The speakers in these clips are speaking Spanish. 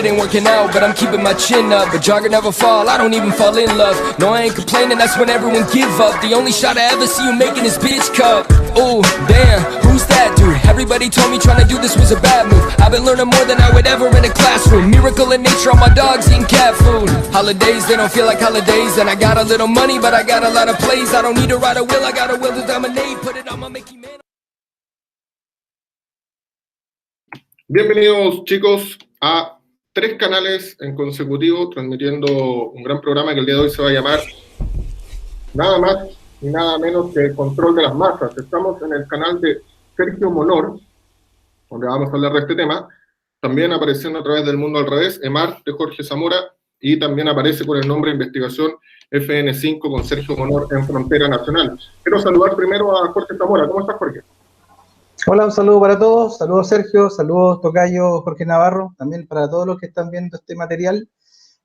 shit ain't working out, but I'm keeping my chin up. But jogger never fall, I don't even fall in love. No, I ain't complaining, that's when everyone give up. The only shot I ever see you making is bitch cup. Ooh, damn, who's that dude? Everybody told me trying to do this was a bad move. I've been learning more than I would ever in a classroom. Miracle in nature, all my dogs eating cat food. Holidays, they don't feel like holidays. And I got a little money, but I got a lot of plays. I don't need to ride a wheel, I got a will to dominate. Put it on my Mickey Man. Bienvenidos, chicos, a 3 canales en consecutivo, transmitiendo un gran programa que el día de hoy se va a llamar nada más y nada menos que el control de las masas. Estamos en el canal de Sergio Monor, donde vamos a hablar de este tema. También apareciendo a través del Mundo al Revés, EMAR de Jorge Zamora, y también aparece con el nombre de Investigación FN5 con Sergio Monor en Frontera Nacional. Quiero saludar primero a Jorge Zamora. ¿Cómo estás, Jorge? Hola, un saludo para todos. Saludos, Sergio. Saludos, tocayo Jorge Navarro. También para todos los que están viendo este material,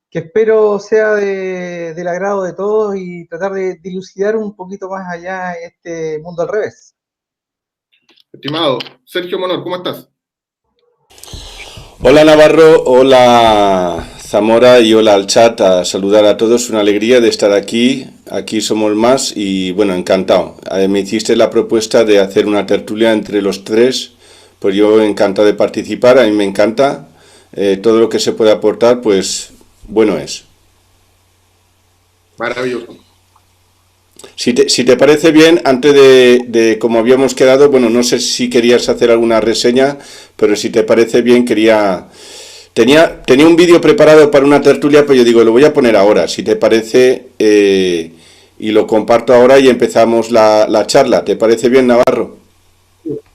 que espero sea del agrado de todos y tratar de dilucidar un poquito más allá este mundo al revés. Estimado Sergio Monor, ¿cómo estás? Hola Navarro, hola Zamora y hola al chat, a saludar a todos, una alegría de estar aquí somos más y bueno, encantado. Me hiciste la propuesta de hacer una tertulia entre los 3, pues yo encantado de participar, a mí me encanta, todo lo que se puede aportar, pues bueno es. Maravilloso. Si te parece bien, antes de como habíamos quedado, bueno, no sé si querías hacer alguna reseña, pero si te parece bien, tenía un vídeo preparado para una tertulia, pero yo digo, lo voy a poner ahora, si te parece, y lo comparto ahora y empezamos la charla. ¿Te parece bien, Navarro?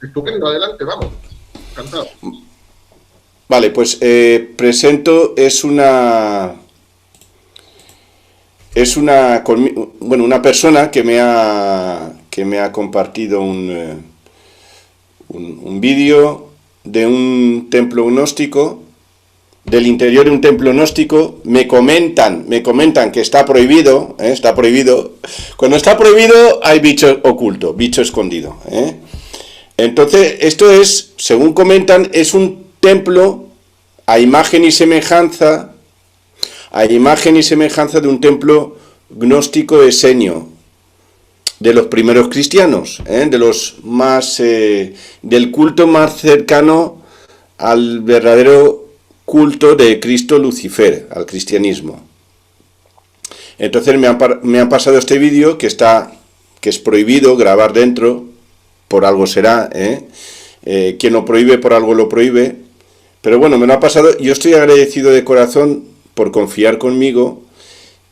Estupendo, adelante, vamos. Encantado. Vale, pues presento, es una persona que me ha compartido un vídeo de un templo gnóstico, del interior de un templo gnóstico. Me comentan que está prohibido, está prohibido. Cuando está prohibido hay bicho oculto, bicho escondido. Entonces, esto es, según comentan, es un templo a imagen y semejanza de un templo gnóstico esenio, de los primeros cristianos, de los más, del culto más cercano al verdadero culto de Cristo Lucifer, al cristianismo. Entonces me han pasado este vídeo que es prohibido grabar dentro, por algo será, quien lo prohíbe por algo lo prohíbe, pero bueno, me lo ha pasado. Yo estoy agradecido de corazón por confiar conmigo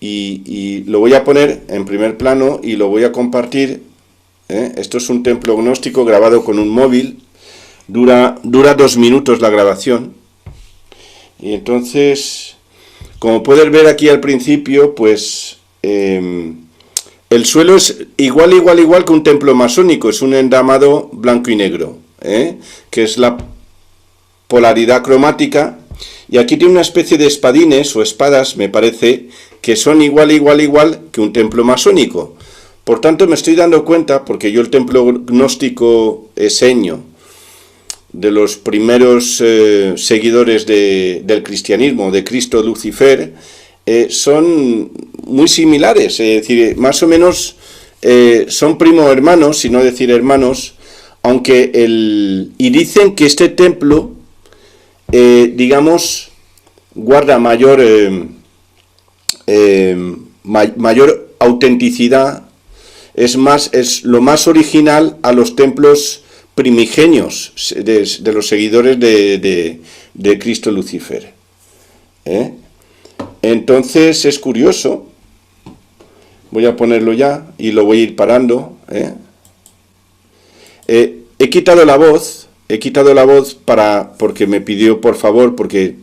y lo voy a poner en primer plano y lo voy a compartir. Esto es un templo gnóstico grabado con un móvil, dura 2 minutos la grabación, y entonces, como puedes ver aquí al principio, pues el suelo es igual que un templo masónico, es un endamado blanco y negro, que es la polaridad cromática. Y aquí tiene una especie de espadines o espadas, me parece, que son igual que un templo masónico. Por tanto, me estoy dando cuenta, porque yo el templo gnóstico esenio, de los primeros seguidores del cristianismo, de Cristo Lucifer, son muy similares, es decir, más o menos son primo hermanos, si no decir hermanos, aunque y dicen que este templo, digamos, guarda mayor autenticidad, es lo más original a los templos primigenios de los seguidores de Cristo Lucifer. Entonces es curioso, voy a ponerlo ya y lo voy a ir parando. He quitado la voz porque me pidió por favor, porque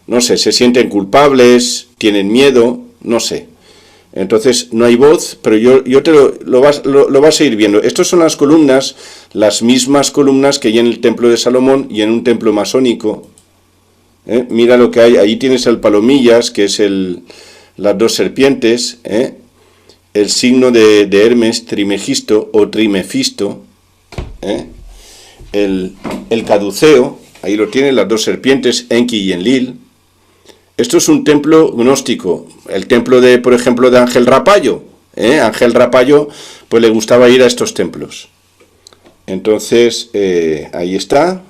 no sé, se sienten culpables, tienen miedo, no sé. Entonces no hay voz, pero yo te lo vas a ir viendo. Estas son las columnas, las mismas columnas que hay en el templo de Salomón y en un templo masónico. Mira lo que hay, ahí tienes el palomillas, que es las 2 serpientes, el signo de Hermes, Trimegisto o Trimefisto, el caduceo, ahí lo tienes, las 2 serpientes, Enki y Enlil, Esto es un templo gnóstico. El templo de, por ejemplo, de Ángel Rapallo. Ángel Rapallo, pues le gustaba ir a estos templos. Entonces, ahí está.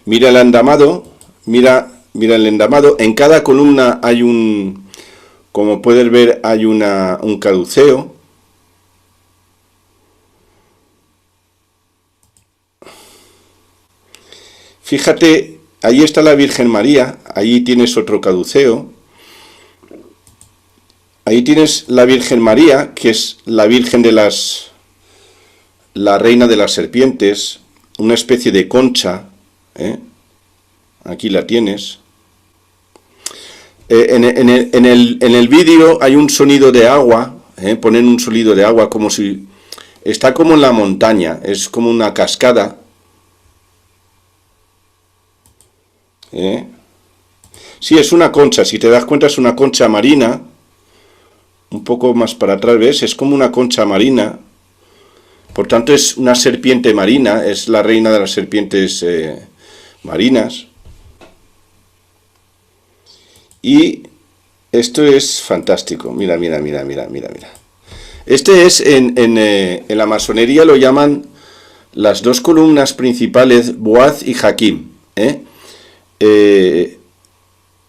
Mira el endamado. Mira el endamado. En cada columna hay un, como puedes ver, hay un caduceo. Fíjate, ahí está la Virgen María, ahí tienes otro caduceo. Ahí tienes la Virgen María, que es la Virgen de la reina de las serpientes, una especie de concha, aquí la tienes. En el vídeo hay un sonido de agua, ponen un sonido de agua como si, está como en la montaña, es como una cascada. Sí, es una concha, si te das cuenta es una concha marina. Un poco más para atrás, ¿ves? Es como una concha marina. Por tanto, es una serpiente marina, es la reina de las serpientes marinas. Y esto es fantástico. Mira. Este es, en la masonería lo llaman las dos columnas principales, Boaz y Jaquim.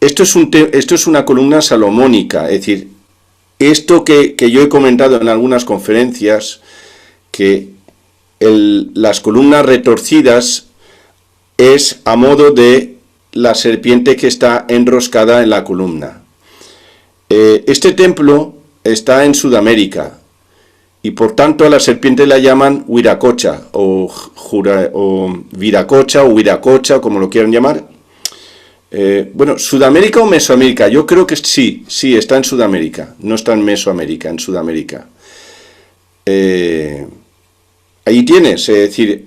Esto es una columna salomónica, es decir, esto que yo he comentado en algunas conferencias, que las columnas retorcidas es a modo de la serpiente que está enroscada en la columna. Este templo está en Sudamérica y por tanto a la serpiente la llaman Huiracocha o Viracocha o Huiracocha, como lo quieran llamar. Bueno, ¿Sudamérica o Mesoamérica? Yo creo que sí, está en Sudamérica, no está en Mesoamérica, en Sudamérica. Ahí tienes, es decir,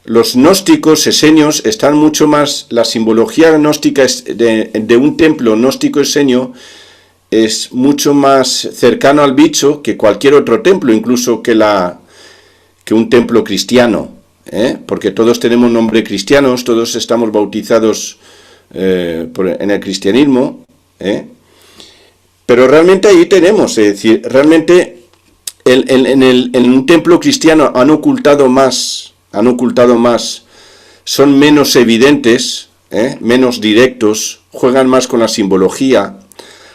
los gnósticos esenios están mucho más, la simbología gnóstica de un templo gnóstico esenio es mucho más cercano al bicho que cualquier otro templo, incluso que un templo cristiano. Porque todos tenemos nombre cristianos, todos estamos bautizados en el cristianismo, pero realmente ahí tenemos, es decir, realmente en un templo cristiano han ocultado más, son menos evidentes, menos directos, juegan más con la simbología,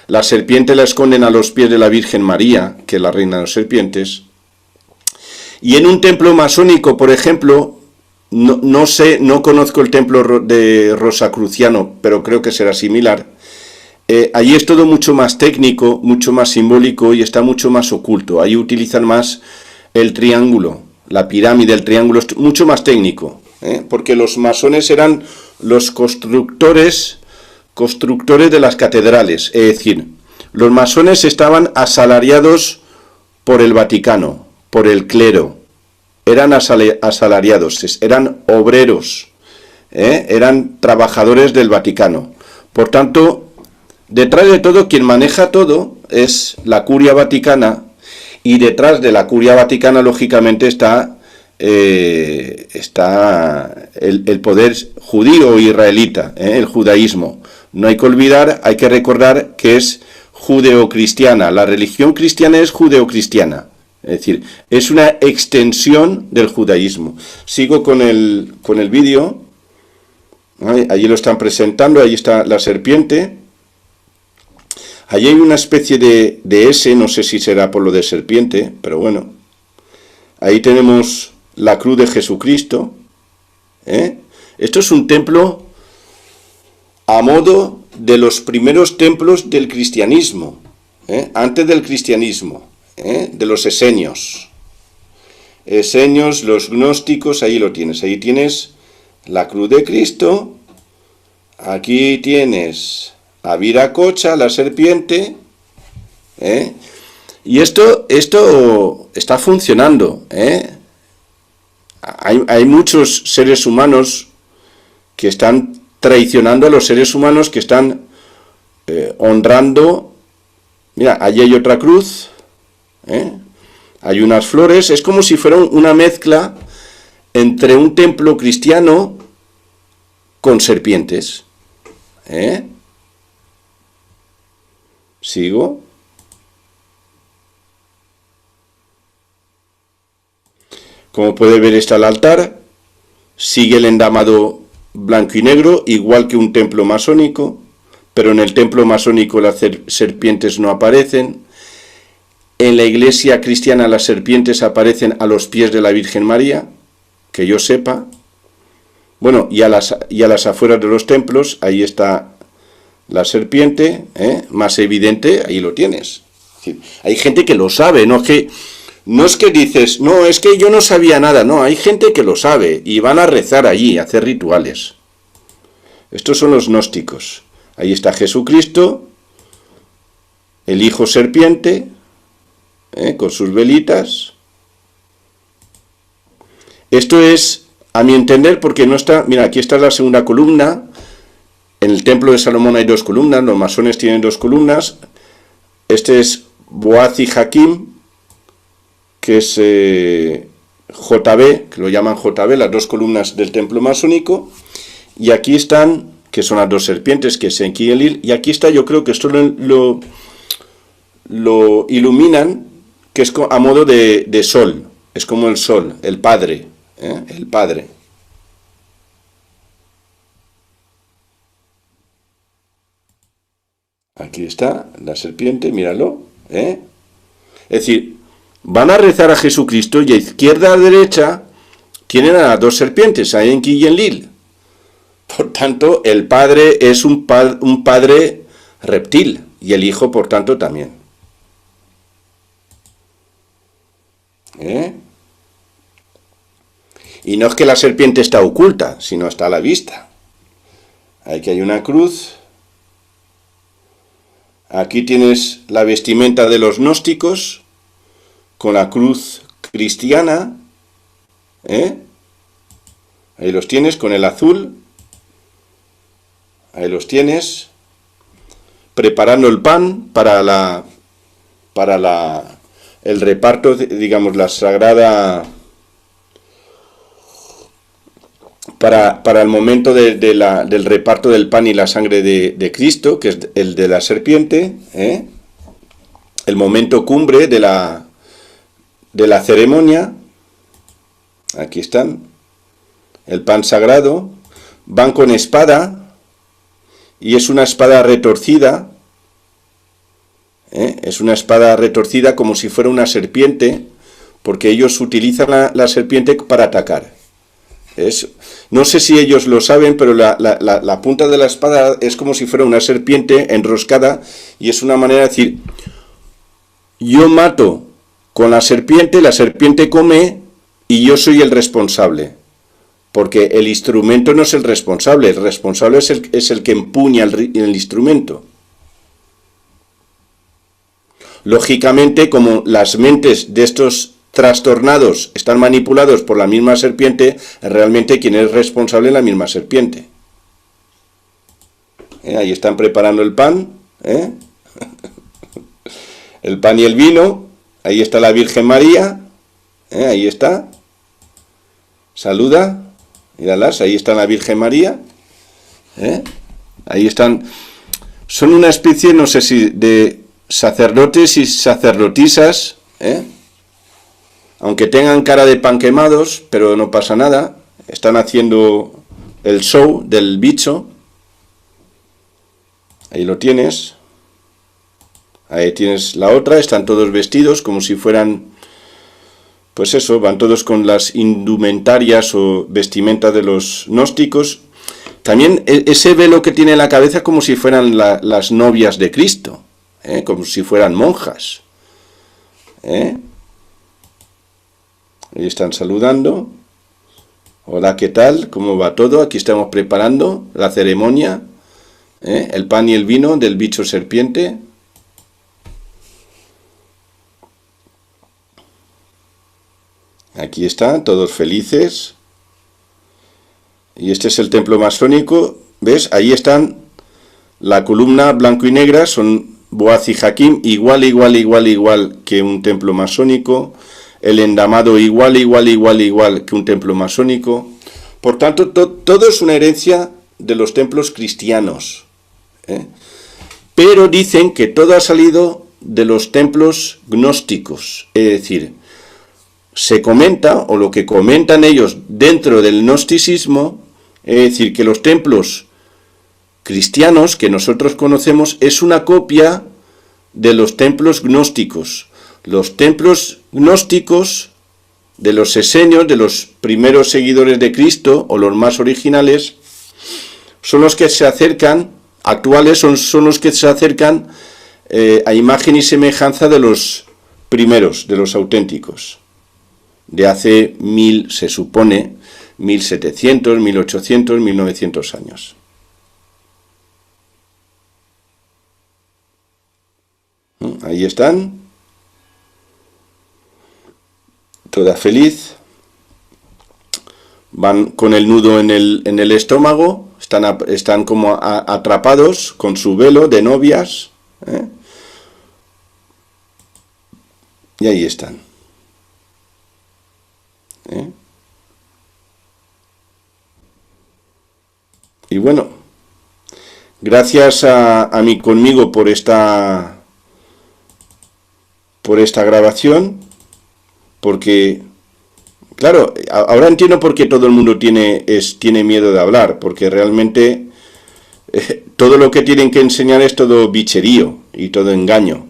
la serpiente la esconden a los pies de la Virgen María, que es la reina de las serpientes. Y en un templo masónico, por ejemplo, no conozco el templo de Rosacruciano, pero creo que será similar. Allí es todo mucho más técnico, mucho más simbólico y está mucho más oculto. Ahí utilizan más el triángulo, la pirámide, el triángulo, es mucho más técnico, porque los masones eran los constructores de las catedrales. Es decir, los masones estaban asalariados por el Vaticano, por el clero, eran asalariados, eran obreros, eran trabajadores del Vaticano. Por tanto, detrás de todo, quien maneja todo es la curia vaticana, y detrás de la curia vaticana, lógicamente, está el poder judío o israelita, el judaísmo. No hay que olvidar, hay que recordar que es judeocristiana, la religión cristiana es judeocristiana. Es decir, es una extensión del judaísmo. Sigo con el vídeo. Allí lo están presentando, ahí está la serpiente. Allí hay una especie de S, no sé si será por lo de serpiente, pero bueno. Ahí tenemos la cruz de Jesucristo. Esto es un templo a modo de los primeros templos del cristianismo, antes del cristianismo. De los esenios, los gnósticos, ahí lo tienes, ahí tienes la cruz de Cristo, aquí tienes a Viracocha, la serpiente, y esto está funcionando, hay muchos seres humanos que están traicionando a los seres humanos, que están honrando. Mira, allí hay otra cruz. Hay unas flores, es como si fuera una mezcla entre un templo cristiano con serpientes. ¿Sigo? Como puede ver, está el altar. Sigue el endamado blanco y negro, igual que un templo masónico, pero en el templo masónico las serpientes no aparecen. En la iglesia cristiana las serpientes aparecen a los pies de la Virgen María, que yo sepa. Bueno, y a las afueras de los templos, ahí está la serpiente, más evidente, ahí lo tienes. Hay gente que lo sabe, no es que dices, no, es que yo no sabía nada, no, hay gente que lo sabe y van a rezar allí, a hacer rituales. Estos son los gnósticos. Ahí está Jesucristo, el hijo serpiente, con sus velitas. Esto es, a mi entender, porque no está, mira, aquí está la segunda columna. En el templo de Salomón hay 2 columnas, los masones tienen 2 columnas. Este es Boaz y Jaquim, que es JB, que lo llaman JB, las 2 columnas del templo masónico. Y aquí están, que son las 2 serpientes, que es Enki y Enlil. Y aquí está, yo creo que esto lo iluminan, que es a modo de sol. Es como el sol, el Padre, el Padre. Aquí está la serpiente, míralo, Es decir, van a rezar a Jesucristo y a izquierda a derecha tienen a las 2 serpientes, a Enki y Enlil. Por tanto, el Padre es un padre reptil y el Hijo, por tanto, también. Y no es que la serpiente está oculta, sino está a la vista. Aquí hay una cruz. Aquí tienes la vestimenta de los gnósticos, con la cruz cristiana. Ahí los tienes, con el azul. Ahí los tienes. Preparando el pan para el reparto, digamos, la sagrada, para el momento del reparto del pan y la sangre de Cristo, que es el de la serpiente, el momento cumbre de la ceremonia. Aquí están, el pan sagrado. Van con espada, y es una espada retorcida, es una espada retorcida como si fuera una serpiente, porque ellos utilizan la serpiente para atacar. No sé si ellos lo saben, pero la punta de la espada es como si fuera una serpiente enroscada, y es una manera de decir, yo mato con la serpiente come, y yo soy el responsable. Porque el instrumento no es el responsable es el que empuña el instrumento. Lógicamente, como las mentes de estos trastornados están manipulados por la misma serpiente, realmente quien es responsable es la misma serpiente. Ahí están preparando el pan, el pan y el vino. Ahí está la Virgen María, ahí está, saluda. Míralas, ahí está la Virgen María. Ahí están. Son una especie, no sé si, de sacerdotes y sacerdotisas. Aunque tengan cara de pan quemados, pero no pasa nada. Están haciendo el show del bicho. Ahí lo tienes. Ahí tienes la otra. Están todos vestidos como si fueran... Pues eso, van todos con las indumentarias o vestimenta de los gnósticos. También ese velo que tiene en la cabeza como si fueran las novias de Cristo, como si fueran monjas. Ahí están saludando. Hola, ¿qué tal? ¿Cómo va todo? Aquí estamos preparando la ceremonia, el pan y el vino del bicho serpiente. Aquí están, todos felices. Y este es el templo masónico. ¿Ves? Ahí están la columna blanco y negra. Son Boaz y Jaquim. Igual que un templo masónico. El endamado igual que un templo masónico. Por tanto, todo es una herencia de los templos cristianos. ¿eh? Pero dicen que todo ha salido de los templos gnósticos, es decir, se comenta, o lo que comentan ellos dentro del gnosticismo, es decir, que los templos cristianos que nosotros conocemos es una copia de los templos gnósticos. Los templos gnósticos de los esenios, de los primeros seguidores de Cristo, o los más originales, son los que se acercan, actuales son los que se acercan a imagen y semejanza de los primeros, de los auténticos, de hace se supone, 1700, 1800, 1900 años. Ahí están, toda feliz, van con el nudo en el estómago, están como atrapados con su velo de novias, ¿eh? Y ahí están, ¿eh? Y bueno, gracias conmigo por esta grabación, porque, claro, ahora entiendo por qué todo el mundo tiene miedo de hablar, porque realmente todo lo que tienen que enseñar es todo bicherío y todo engaño,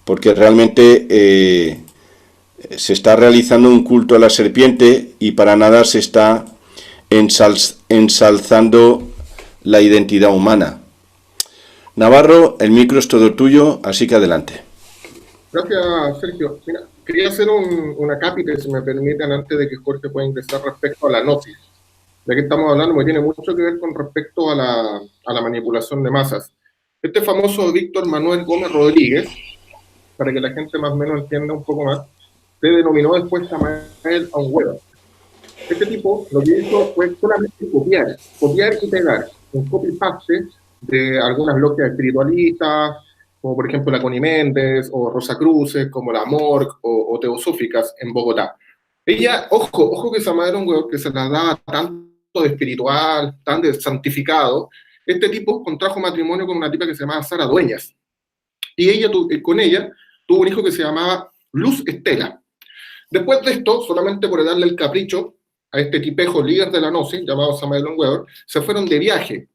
porque realmente se está realizando un culto a la serpiente y para nada se está ensalzando la identidad humana. Navarro, el micro es todo tuyo, así que adelante. Gracias, Sergio. Mira, quería hacer una cápita, si me permiten, antes de que Jorge pueda ingresar respecto a la gnosis. De qué estamos hablando, porque tiene mucho que ver con respecto a la manipulación de masas. Este famoso Víctor Manuel Gómez Rodríguez, para que la gente más o menos entienda un poco más, se denominó después Samael Aung-Weor. Este tipo lo que hizo fue solamente copiar y pegar un copy-paste de algunas logias espiritualistas, como por ejemplo la Connie Méndez, o Rosa Cruces, como la Morg, o Teosóficas en Bogotá. Ella, ojo que Samael Aung-Weor, que se la daba tanto de espiritual, tan de santificado, este tipo contrajo matrimonio con una tipa que se llamaba Sara Dueñas. Y ella, con ella tuvo un hijo que se llamaba Luz Estela. Después de esto, solamente por darle el capricho a este tipejo líder de la gnosis, llamado Samael Aung-Weor, se fueron de viaje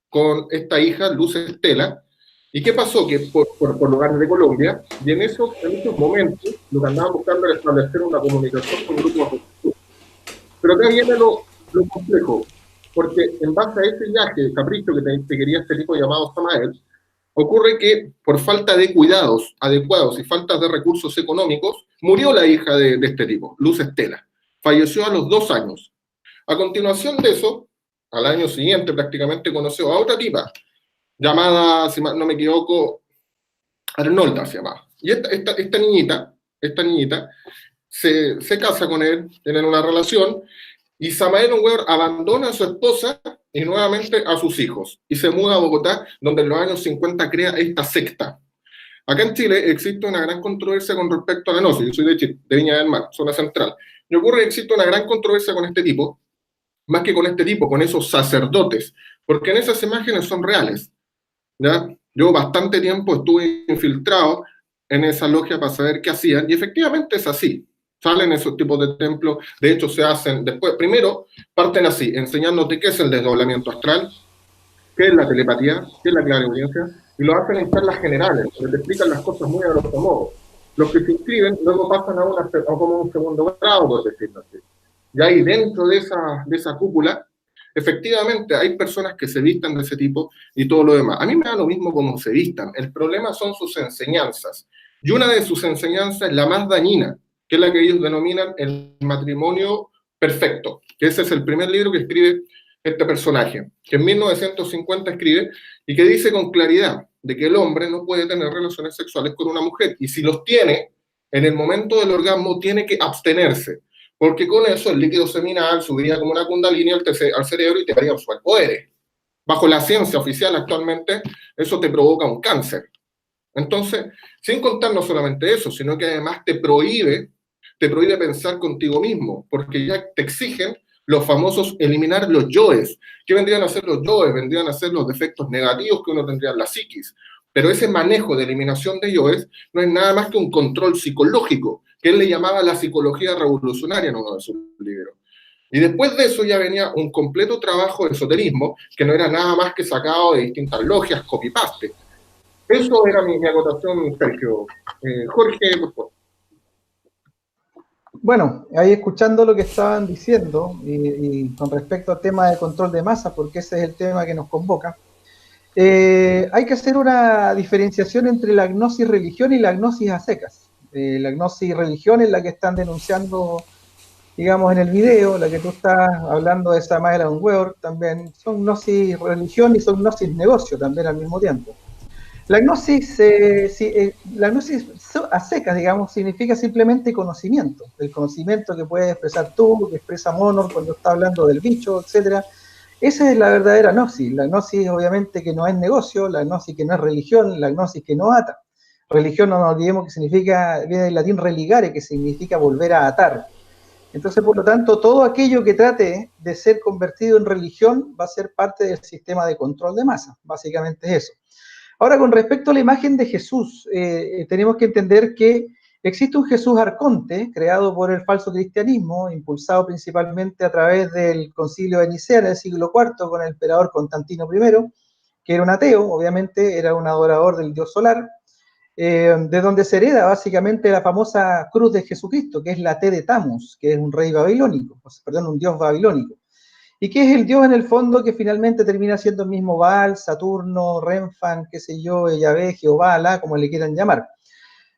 con esta hija, Luz Estela. ¿Y qué pasó? Que por lugares de Colombia, y en esos momentos, lo que andaban buscando era establecer una comunicación con grupos de. Pero acá viene lo complejo, porque en base a ese viaje, capricho que te quería este tipo llamado Samael, ocurre que por falta de cuidados adecuados y falta de recursos económicos, murió la hija de este tipo, Luz Estela. Falleció a los 2 años. A continuación de eso, al año siguiente prácticamente conoció a otra tipa, llamada, si no me equivoco, Arnolda se llamaba. Y esta niñita se casa con él, tienen una relación, y Samael Aung-Weor abandona a su esposa y nuevamente a sus hijos, y se muda a Bogotá, donde en los años 50 crea esta secta. Acá en Chile existe una gran controversia con respecto a la gnosis. Yo soy de Chile, de Viña del Mar, zona central. Y ocurre que existe una gran controversia con este tipo, más que con este tipo, con esos sacerdotes, porque en esas imágenes son reales, ¿ya? Yo bastante tiempo estuve infiltrado en esa logia para saber qué hacían, y efectivamente es así. Salen esos tipos de templos, de hecho se hacen después, primero parten así, enseñándote qué es el desdoblamiento astral, qué es la telepatía, qué es la clariaudiencia, y lo hacen en charlas generales, donde te explican las cosas muy a grosso modo. Los que se inscriben luego pasan a como un segundo grado, por decirlo así. Y ahí dentro de esa cúpula, efectivamente hay personas que se vistan de ese tipo y todo lo demás. A mí me da lo mismo cómo se vistan, el problema son sus enseñanzas. Y una de sus enseñanzas es la más dañina, que es la que ellos denominan el matrimonio perfecto, que ese es el primer libro que escribe este personaje, que en 1950 escribe y que dice con claridad de que el hombre no puede tener relaciones sexuales con una mujer, y si los tiene, en el momento del orgasmo tiene que abstenerse, porque con eso el líquido seminal subiría como una kundalini al cerebro y te daría superpoderes. Bajo la ciencia oficial actualmente, eso te provoca un cáncer. Entonces, sin contar no solamente eso, sino que además te prohíbe pensar contigo mismo, porque ya te exigen los famosos eliminar los yoes. ¿Qué vendrían a ser los yoes? Vendrían a ser los defectos negativos que uno tendría en la psiquis. Pero ese manejo de eliminación de yoes no es nada más que un control psicológico, que él le llamaba la psicología revolucionaria en uno de sus libros. Y después de eso ya venía un completo trabajo de esoterismo, que no era nada más que sacado de distintas logias, copy-paste. Eso era mi acotación, Sergio. Jorge, por favor. Bueno, ahí escuchando lo que estaban diciendo y con respecto al tema de control de masa, porque ese es el tema que nos convoca, hay que hacer una diferenciación entre la gnosis religión y la gnosis a secas. La gnosis religión es la que están denunciando, digamos, en el video, la que tú estás hablando de Samael Weor, también son gnosis religión y son gnosis negocio también al mismo tiempo. La gnosis a secas, digamos, significa simplemente conocimiento, el conocimiento que puedes expresar tú, que expresa Monor cuando está hablando del bicho, etcétera. Esa es la verdadera gnosis. La gnosis obviamente que no es negocio, la gnosis que no es religión, la gnosis que no ata. Religión, no nos olvidemos que significa, viene del latín religare, que significa volver a atar. Entonces, por lo tanto, todo aquello que trate de ser convertido en religión va a ser parte del sistema de control de masa. Básicamente es eso. Ahora, con respecto a la imagen de Jesús, tenemos que entender que existe un Jesús arconte, creado por el falso cristianismo, impulsado principalmente a través del concilio de Nicea en el siglo IV con el emperador Constantino I, que era un ateo, obviamente era un adorador del dios solar, de donde se hereda básicamente la famosa cruz de Jesucristo, que es la T de Tammuz, que es un rey babilónico, perdón, un dios babilónico. ¿Y qué es el dios en el fondo que finalmente termina siendo el mismo Baal, Saturno, Renfan, qué sé yo, Yahvé, Jehová, Alá, como le quieran llamar?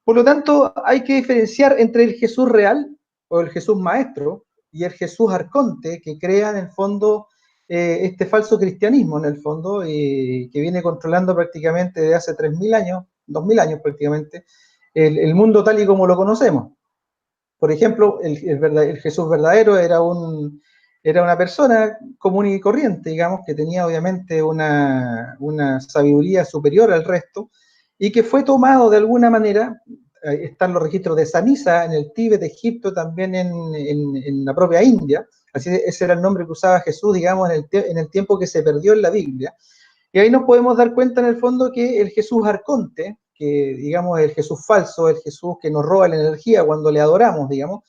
Por lo tanto, hay que diferenciar entre el Jesús real, o el Jesús maestro, y el Jesús arconte, que crea en el fondo este falso cristianismo, en el fondo, que viene controlando prácticamente desde hace 3.000 años, 2.000 años prácticamente, el mundo tal y como lo conocemos. Por ejemplo, el Jesús verdadero era una persona común y corriente, digamos, que tenía obviamente una sabiduría superior al resto, y que fue tomado de alguna manera, están los registros de Sanisa en el Tíbet, Egipto, también en la propia India, así ese era el nombre que usaba Jesús, digamos, en el tiempo que se perdió en la Biblia, y ahí nos podemos dar cuenta en el fondo que el Jesús arconte, que digamos el Jesús falso, el Jesús que nos roba la energía cuando le adoramos, digamos,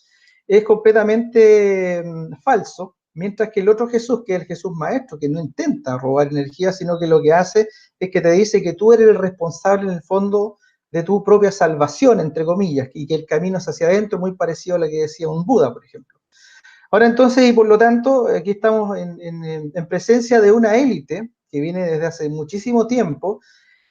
es completamente falso, mientras que el otro Jesús, que es el Jesús maestro, que no intenta robar energía, sino que lo que hace es que te dice que tú eres el responsable en el fondo de tu propia salvación, entre comillas, y que el camino es hacia adentro, muy parecido a lo que decía un Buda, por ejemplo. Ahora entonces, y por lo tanto, aquí estamos en presencia de una élite que viene desde hace muchísimo tiempo,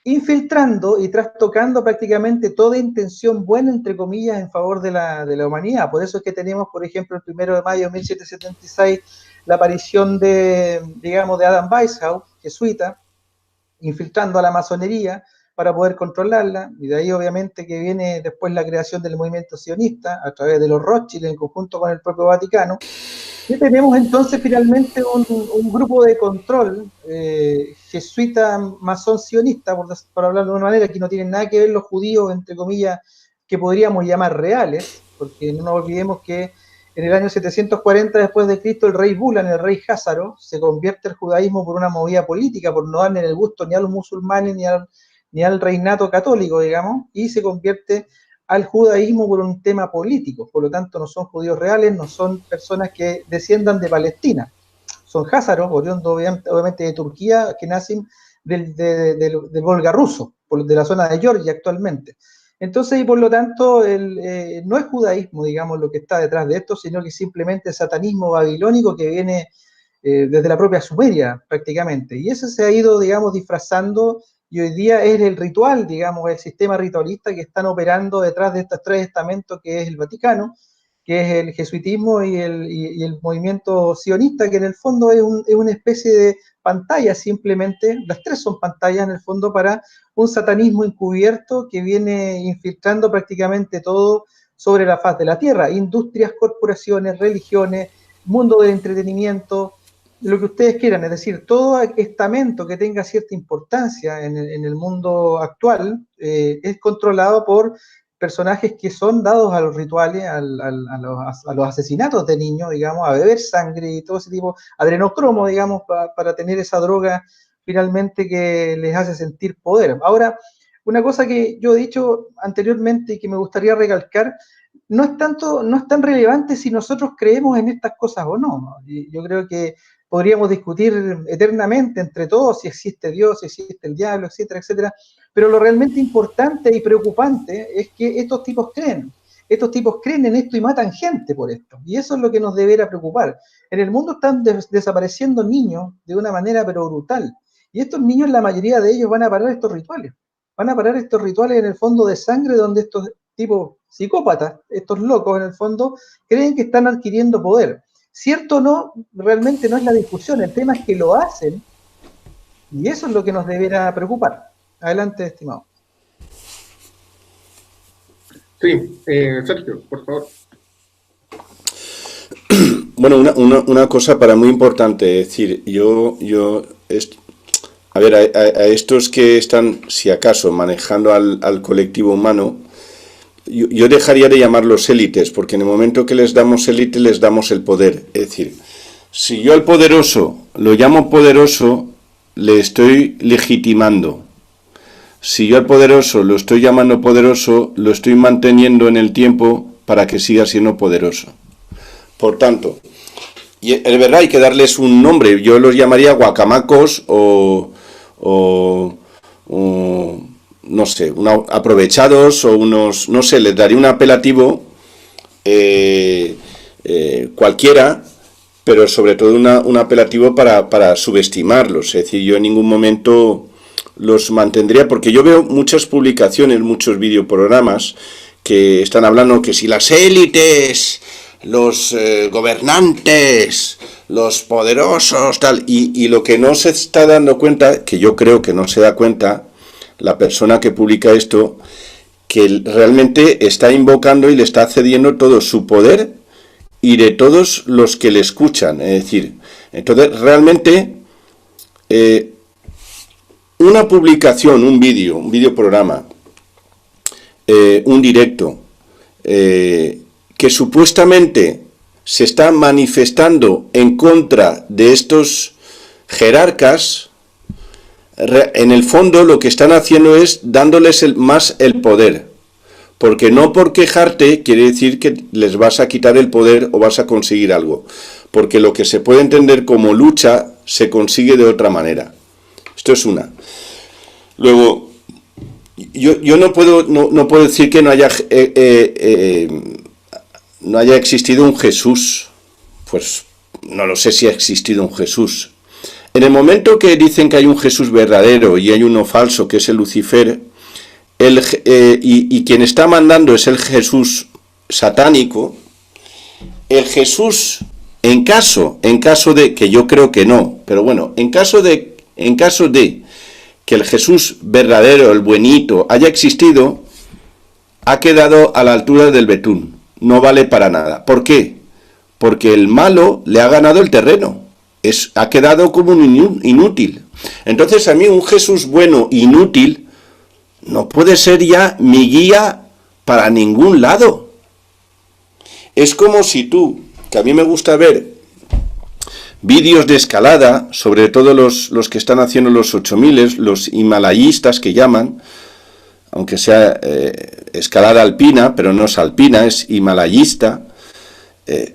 infiltrando y trastocando prácticamente toda intención buena, entre comillas, en favor de la humanidad. Por eso es que tenemos, por ejemplo, el 1 de mayo de 1776, la aparición de Adam Weishaupt, jesuita, infiltrando a la masonería para poder controlarla, y de ahí obviamente que viene después la creación del movimiento sionista a través de los Rothschild en conjunto con el propio Vaticano. Y tenemos entonces finalmente un grupo de control jesuita, masón sionista, por hablarlo de una manera, que no tienen nada que ver los judíos, entre comillas, que podríamos llamar reales, porque no nos olvidemos que en el año 740 después de Cristo, el rey Bulan, el rey Házaro, se convierte el judaísmo por una movida política, por no darle el gusto ni a los musulmanes ni al reinato católico, digamos, y se convierte al judaísmo por un tema político. Por lo tanto, no son judíos reales, no son personas que desciendan de Palestina. Son házaros, oriundos obviamente de Turquía, que nacen del Volga ruso, de la zona de Georgia actualmente. Entonces, y por lo tanto, no es judaísmo, digamos, lo que está detrás de esto, sino que simplemente satanismo babilónico que viene desde la propia Sumeria, prácticamente. Y eso se ha ido, digamos, disfrazando, y hoy día es el ritual, digamos, el sistema ritualista que están operando detrás de estos tres estamentos, que es el Vaticano, que es el jesuitismo y el movimiento sionista, que en el fondo es una especie de pantalla simplemente, las tres son pantallas en el fondo para un satanismo encubierto que viene infiltrando prácticamente todo sobre la faz de la tierra, industrias, corporaciones, religiones, mundo del entretenimiento, lo que ustedes quieran, es decir, todo estamento que tenga cierta importancia en el mundo actual es controlado por personajes que son dados a los rituales, a los asesinatos de niños, digamos, a beber sangre y todo ese tipo, adrenocromo, digamos, para tener esa droga finalmente que les hace sentir poder. Ahora, una cosa que yo he dicho anteriormente y que me gustaría recalcar, no es tan relevante si nosotros creemos en estas cosas o no. Yo creo que podríamos discutir eternamente entre todos si existe Dios, si existe el diablo, etcétera, etcétera, pero lo realmente importante y preocupante es que estos tipos creen en esto y matan gente por esto, y eso es lo que nos deberá preocupar. En el mundo están desapareciendo niños de una manera pero brutal, y estos niños, la mayoría de ellos van a parar estos rituales en el fondo de sangre, donde estos tipos psicópatas, estos locos en el fondo, creen que están adquiriendo poder. Cierto o no, realmente no es la discusión, el tema es que lo hacen, y eso es lo que nos deberá preocupar. Adelante, estimado. Sí, Sergio, por favor. Bueno, una cosa para muy importante, es decir, a ver, a estos que están, si acaso, manejando al colectivo humano, yo dejaría de llamarlos élites, porque en el momento que les damos élite, les damos el poder. Es decir, si yo al poderoso lo llamo poderoso, le estoy legitimando. Si yo al poderoso lo estoy llamando poderoso, lo estoy manteniendo en el tiempo para que siga siendo poderoso. Por tanto, y es verdad, hay que darles un nombre. Yo los llamaría guacamacos o no sé, aprovechados o unos, no sé, les daría un apelativo cualquiera, pero sobre todo un apelativo para subestimarlos. Es decir, yo en ningún momento los mantendría, porque yo veo muchas publicaciones, muchos videoprogramas que están hablando que si las élites, los gobernantes, los poderosos, tal, y lo que no se está dando cuenta, que yo creo que no se da cuenta la persona que publica esto, que realmente está invocando y le está cediendo todo su poder y de todos los que le escuchan. Es decir, entonces realmente una publicación, un videoprograma, un directo, que supuestamente se está manifestando en contra de estos jerarcas, en el fondo lo que están haciendo es dándoles más el poder, porque no por quejarte quiere decir que les vas a quitar el poder o vas a conseguir algo, porque lo que se puede entender como lucha se consigue de otra manera. Esto es una. Luego, yo no puedo decir que no haya existido un Jesús. Pues no lo sé si ha existido un Jesús. En el momento que dicen que hay un Jesús verdadero y hay uno falso, que es el Lucifer, y quien está mandando es el Jesús satánico, el Jesús, en caso de, que yo creo que no, pero bueno, en caso de que el Jesús verdadero, el buenito, haya existido, ha quedado a la altura del betún, no vale para nada. ¿Por qué? Porque el malo le ha ganado el terreno. Ha quedado como un inútil. Entonces a mí un Jesús bueno, inútil, no puede ser ya mi guía para ningún lado. Es como si tú, que a mí me gusta ver vídeos de escalada, sobre todo los que están haciendo los 8000, los himalayistas que llaman, aunque sea escalada alpina, pero no es alpina, es himalayista.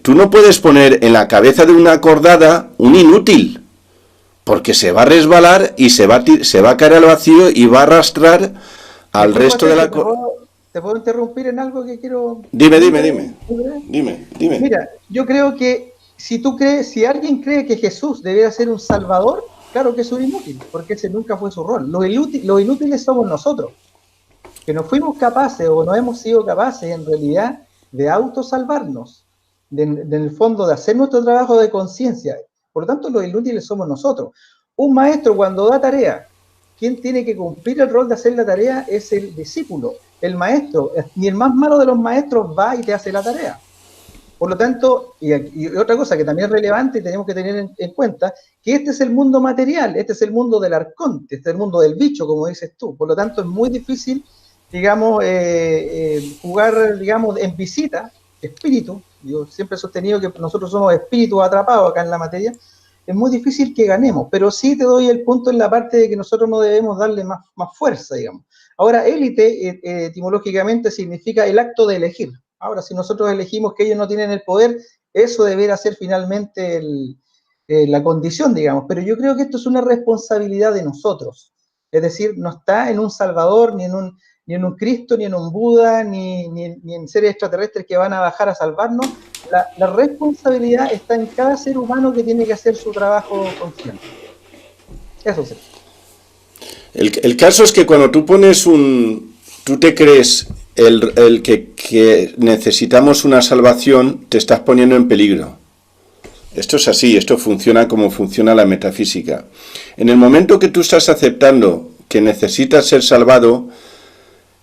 Tú no puedes poner en la cabeza de una acordada un inútil, porque se va a resbalar y se va a caer al vacío y va a arrastrar al resto de la... ¿Te puedo interrumpir en algo que quiero...? Dime. Mira, yo creo que si alguien cree que Jesús debería ser un salvador, claro que es un inútil, porque ese nunca fue su rol. Los inútiles somos nosotros, que no fuimos capaces o no hemos sido capaces en realidad de autosalvarnos, en el fondo de hacer nuestro trabajo de conciencia. Por lo tanto, los inútiles somos nosotros. Un maestro cuando da tarea, quien tiene que cumplir el rol de hacer la tarea es el discípulo. El maestro, ni el más malo de los maestros va y te hace la tarea. Por lo tanto, y otra cosa que también es relevante y tenemos que tener en cuenta, que este es el mundo material, este es el mundo del arconte, este es el mundo del bicho, como dices tú. Por lo tanto, es muy difícil digamos, jugar, digamos, en visita, espíritu. Yo siempre he sostenido que nosotros somos espíritus atrapados acá en la materia. Es muy difícil que ganemos, pero sí te doy el punto en la parte de que nosotros no debemos darle más fuerza, digamos. Ahora, élite, etimológicamente, significa el acto de elegir. Ahora, si nosotros elegimos que ellos no tienen el poder, eso deberá ser finalmente la condición, digamos. Pero yo creo que esto es una responsabilidad de nosotros. Es decir, no está en un Salvador, ni en un Cristo, ni en un Buda, ni en seres extraterrestres que van a bajar a salvarnos. La responsabilidad está en cada ser humano que tiene que hacer su trabajo consciente. Eso sí. El caso es que cuando tú pones tú te crees el que necesitamos una salvación, te estás poniendo en peligro. Esto es así, esto funciona como funciona la metafísica. En el momento que tú estás aceptando que necesitas ser salvado,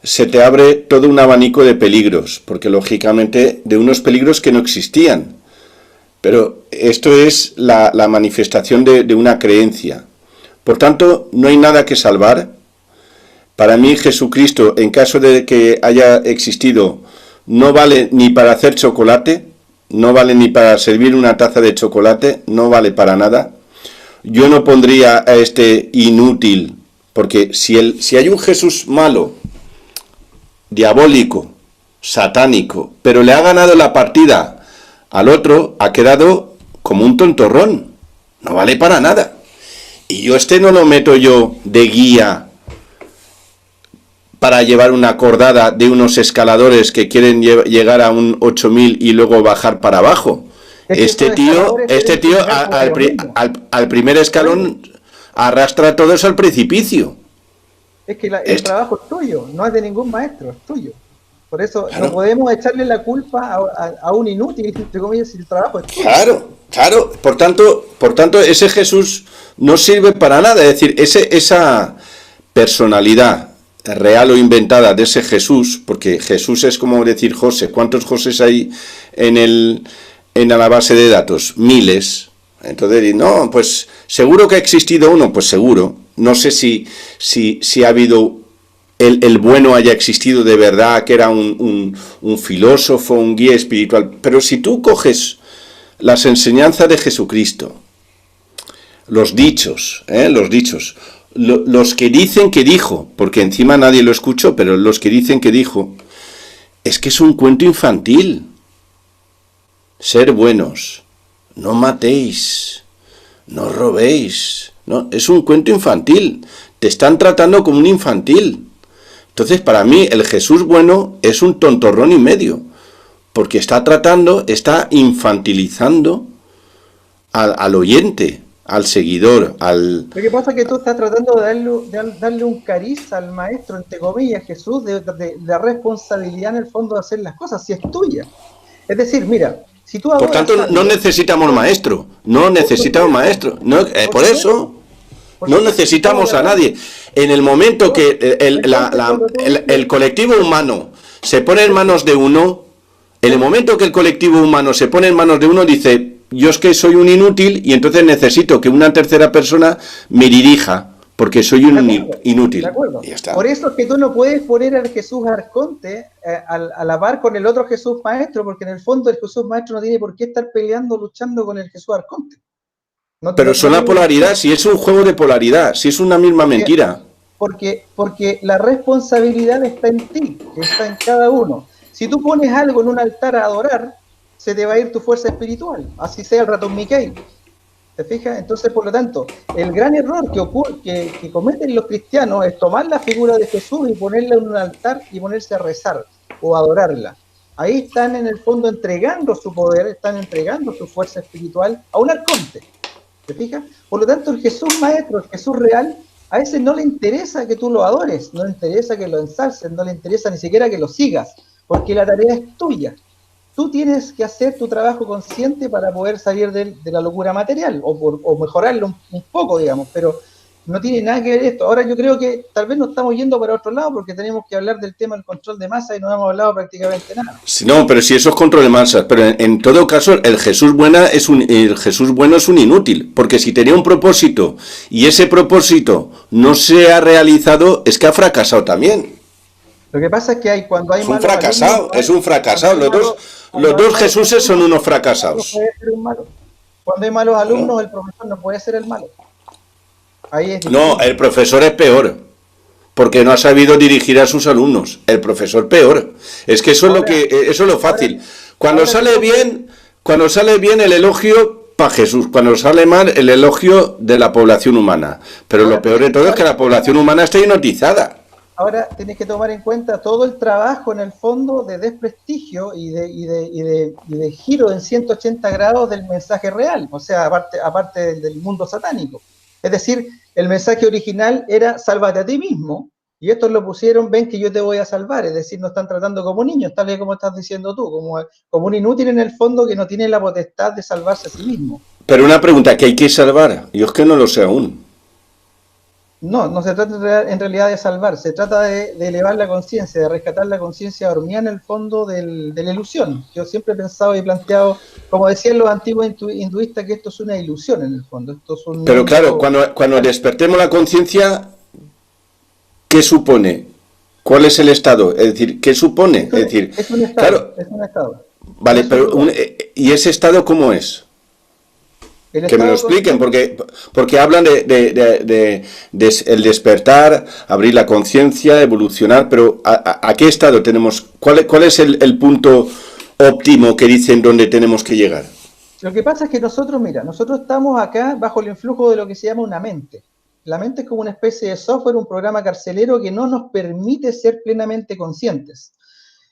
se te abre todo un abanico de peligros, porque lógicamente de unos peligros que no existían. Pero esto es la manifestación de una creencia. Por tanto, no hay nada que salvar. Para mí Jesucristo, en caso de que haya existido, no vale ni para hacer chocolate, no vale ni para servir una taza de chocolate, no vale para nada. Yo no pondría a este inútil, porque si hay un Jesús malo, diabólico, satánico, pero le ha ganado la partida al otro, ha quedado como un tontorrón, no vale para nada. Y yo no lo meto yo de guía para llevar una cordada de unos escaladores que quieren llegar a un 8000 y luego bajar para abajo. Este tío al primer escalón arrastra a todos al precipicio. Es que el trabajo es tuyo, no es de ningún maestro, es tuyo. Por eso claro. No podemos echarle la culpa a un inútil, entre comillas, si el trabajo es tuyo. Claro. Por tanto, ese Jesús no sirve para nada. Es decir, esa personalidad real o inventada de ese Jesús, porque Jesús es como decir José. ¿Cuántos Josés hay en la base de datos? Miles. Entonces, no, pues seguro que ha existido uno, pues seguro. No sé si ha habido el bueno haya existido de verdad, que era un filósofo, un guía espiritual. Pero si tú coges las enseñanzas de Jesucristo, los dichos, los que dicen que dijo, porque encima nadie lo escuchó, pero los que dicen que dijo, es que es un cuento infantil. Ser buenos, no matéis, no robéis, no, es un cuento infantil, te están tratando como un infantil. Entonces, para mí, el Jesús bueno es un tontorrón y medio, porque está infantilizando al oyente, al seguidor, al... Lo que pasa es que tú estás tratando de darle un cariz al maestro, entre comillas, Jesús, de la responsabilidad en el fondo de hacer las cosas, si es tuya. Es decir, mira, si tú ahora... Por tanto, no necesitamos maestro, no, por eso... No necesitamos a nadie. En el momento que el colectivo humano se pone en manos de uno, en el momento que el colectivo humano se pone en manos de uno, dice, yo es que soy un inútil y entonces necesito que una tercera persona me dirija, porque soy un inútil. De acuerdo. Y ya está. Por eso es que tú no puedes poner al Jesús Arconte a la par con el otro Jesús Maestro, porque en el fondo el Jesús Maestro no tiene por qué estar luchando con el Jesús Arconte. Pero son la polaridad, si es un juego de polaridad, si es una misma mentira. Porque la responsabilidad está en ti, está en cada uno. Si tú pones algo en un altar a adorar, se te va a ir tu fuerza espiritual, así sea el ratón Mickey. ¿Te fijas? Entonces, por lo tanto, el gran error que cometen los cristianos es tomar la figura de Jesús y ponerla en un altar y ponerse a rezar o a adorarla. Ahí están en el fondo entregando su poder, están entregando su fuerza espiritual a un arconte. ¿Te fijas? Por lo tanto, el Jesús Maestro, el Jesús real, a ese no le interesa que tú lo adores, no le interesa que lo ensalces, no le interesa ni siquiera que lo sigas, porque la tarea es tuya. Tú tienes que hacer tu trabajo consciente para poder salir de la locura material, o mejorarlo un poco, digamos, pero no tiene nada que ver esto. Ahora yo creo que tal vez nos estamos yendo para otro lado porque tenemos que hablar del tema del control de masa y no hemos hablado prácticamente nada. No, pero si eso es control de masas, pero en todo caso el Jesús bueno es un inútil, porque si tenía un propósito y ese propósito no se ha realizado, es que ha fracasado también. Lo que pasa es que cuando hay Es un malos fracasado, alumnos, es un fracasado. cuando Los hay dos malos Jesuses son alumnos, unos el profesor no fracasados. puede ser un malo. Cuando hay malos Claro. alumnos, el profesor no puede ser el malo. Ahí es No, distinto. el profesor es peor, porque no ha sabido dirigir a sus alumnos. El profesor peor. Es que eso es eso es lo fácil. Cuando sale bien el elogio para Jesús, cuando sale mal el elogio de la población humana. Pero lo peor de todo es que la población humana está hipnotizada. Ahora tienes que tomar en cuenta todo el trabajo en el fondo de desprestigio y de giro en 180 grados del mensaje real, o sea, aparte del mundo satánico. Es decir, el mensaje original era sálvate a ti mismo, y estos lo pusieron, ven que yo te voy a salvar, es decir, nos están tratando como niños, tal vez como estás diciendo tú, como un inútil en el fondo que no tiene la potestad de salvarse a sí mismo. Pero una pregunta, ¿qué hay que salvar? Yo es que no lo sé aún. No se trata en realidad de salvar, se trata de elevar la conciencia, de rescatar la conciencia dormida en el fondo de la ilusión. Yo siempre he pensado y planteado, como decían los antiguos hinduistas, que esto es una ilusión en el fondo. Esto es un Pero claro, mundo... cuando despertemos la conciencia, ¿qué supone? ¿Cuál es el estado? Es decir, ¿qué supone? Es decir, Es un estado, claro, es un estado. vale, pero ¿y ese estado cómo es? El Que me lo estado expliquen, consciente, porque hablan de el despertar, abrir la conciencia, evolucionar, pero ¿a qué estado tenemos? ¿Cuál es el punto óptimo que dicen donde tenemos que llegar? lo que pasa es que nosotros, mira, nosotros estamos acá bajo el influjo de lo que se llama una mente. La mente es como una especie de software, un programa carcelero que no nos permite ser plenamente conscientes.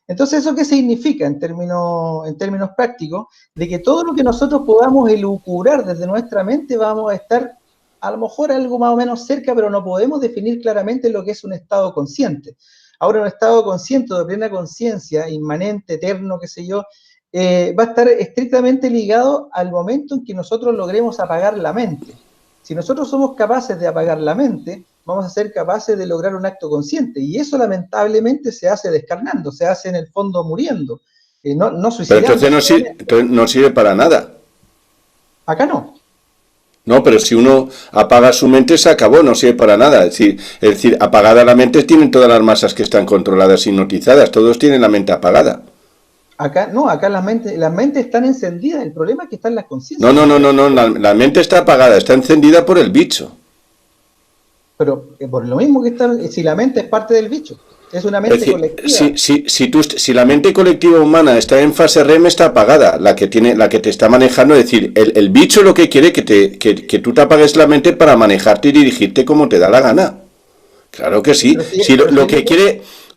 Entonces, ¿eso qué significa en términos prácticos? De que todo lo que nosotros podamos elucubrar desde nuestra mente vamos a estar a lo mejor algo más o menos cerca, pero no podemos definir claramente lo que es un estado consciente. Ahora, un estado consciente de plena conciencia, inmanente, eterno, qué sé yo, va a estar estrictamente ligado al momento en que nosotros logremos apagar la mente. Si nosotros somos capaces de apagar la mente, vamos a ser capaces de lograr un acto consciente. Y eso lamentablemente se hace descarnando, se hace en el fondo muriendo, no Pero suicidando. entonces no sirve para nada. Acá no. No, pero si uno apaga su mente se acabó, no sirve para nada. Es decir, apagada la mente tienen todas las masas que están controladas, hipnotizadas, todos tienen la mente apagada. Acá no, acá las mentes están encendidas, el problema es que están las conciencias. No, la mente está apagada, está encendida por el bicho. Pero por lo mismo que está, si la mente es parte del bicho, es una mente Es decir, colectiva. si la mente colectiva humana está en fase REM, está apagada, la que te está manejando, es decir, el bicho lo que quiere que tú te apagues la mente para manejarte y dirigirte como te da la gana. Claro que sí.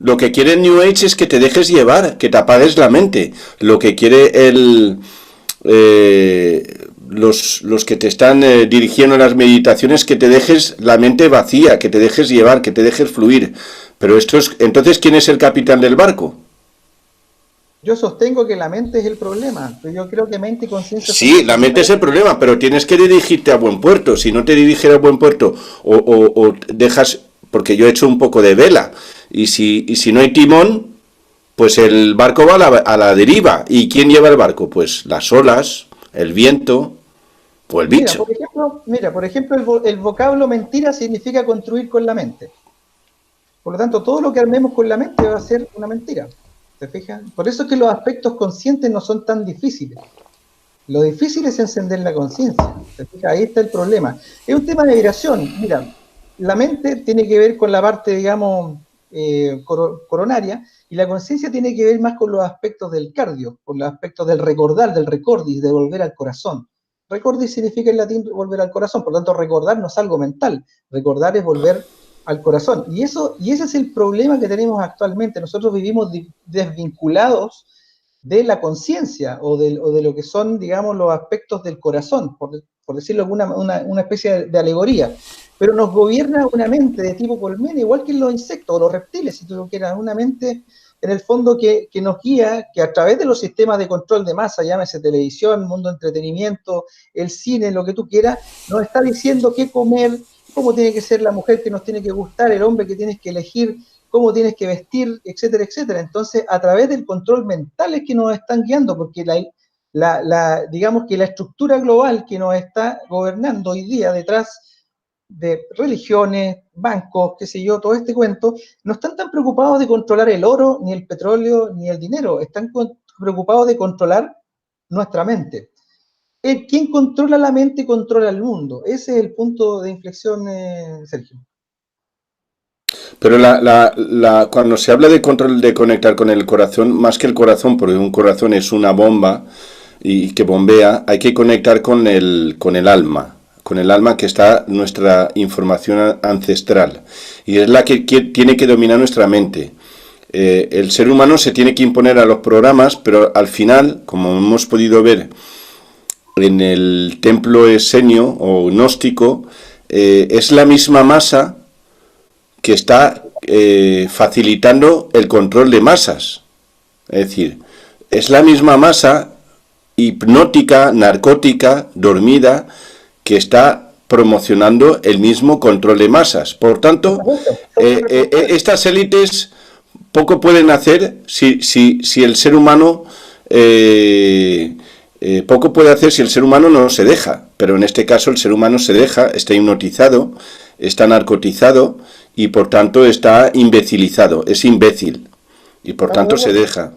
Lo que quiere el New Age es que te dejes llevar, que te apagues la mente. Lo que quiere los que te están dirigiendo las meditaciones, que te dejes la mente vacía, que te dejes llevar, que te dejes fluir. Pero entonces, ¿quién es el capitán del barco? Yo sostengo que la mente es el problema, pero yo creo que mente y conciencia... Sí, la mente es el problema, pero tienes que dirigirte a buen puerto. Si no te diriges a buen puerto o dejas... Porque yo he hecho un poco de vela, y si no hay timón, pues el barco va a la deriva. ¿Y quién lleva el barco? Pues las olas, el viento o el bicho. Por ejemplo, el vocablo mentira significa construir con la mente. Por lo tanto, todo lo que armemos con la mente va a ser una mentira. ¿Te fijas? Por eso es que los aspectos conscientes no son tan difíciles. Lo difícil es encender la conciencia. ¿Te fijas? Ahí está el problema. Es un tema de vibración. Mira, la mente tiene que ver con la parte, digamos, coronaria, y la conciencia tiene que ver más con los aspectos del cardio, con los aspectos del recordar, del recordis, de volver al corazón. Recordis significa en latín volver al corazón, por lo tanto recordar no es algo mental, recordar es volver al corazón. Y ese es el problema que tenemos actualmente. Nosotros vivimos desvinculados de la conciencia o de lo que son, digamos, los aspectos del corazón, por decirlo una especie de alegoría. Pero nos gobierna una mente de tipo colmena, igual que los insectos o los reptiles, si tú lo quieras, una mente en el fondo que nos guía, que a través de los sistemas de control de masa, llámese televisión, mundo de entretenimiento, el cine, lo que tú quieras, nos está diciendo qué comer, cómo tiene que ser la mujer que nos tiene que gustar, el hombre que tienes que elegir, cómo tienes que vestir, etcétera, etcétera. Entonces, a través del control mental es que nos están guiando, porque digamos que la estructura global que nos está gobernando hoy día detrás de religiones, bancos, qué sé yo, todo este cuento, no están tan preocupados de controlar el oro, ni el petróleo, ni el dinero, están preocupados de controlar nuestra mente. Quien controla la mente controla el mundo. Ese es el punto de inflexión, Sergio. Pero cuando se habla de control, de conectar con el corazón, más que el corazón, porque un corazón es una bomba y que bombea, hay que conectar con el alma que está nuestra información ancestral y es la que tiene que dominar nuestra mente. El ser humano se tiene que imponer a los programas, pero al final, como hemos podido ver en el templo esenio o gnóstico, es la misma masa que está facilitando el control de masas. Es decir, es la misma masa hipnótica, narcótica, dormida, que está promocionando el mismo control de masas. Por tanto, estas élites poco pueden hacer si el ser humano poco puede hacer si el ser humano no se deja, pero en este caso el ser humano se deja, está hipnotizado, está narcotizado y por tanto está imbecilizado, es imbécil y por tanto se deja.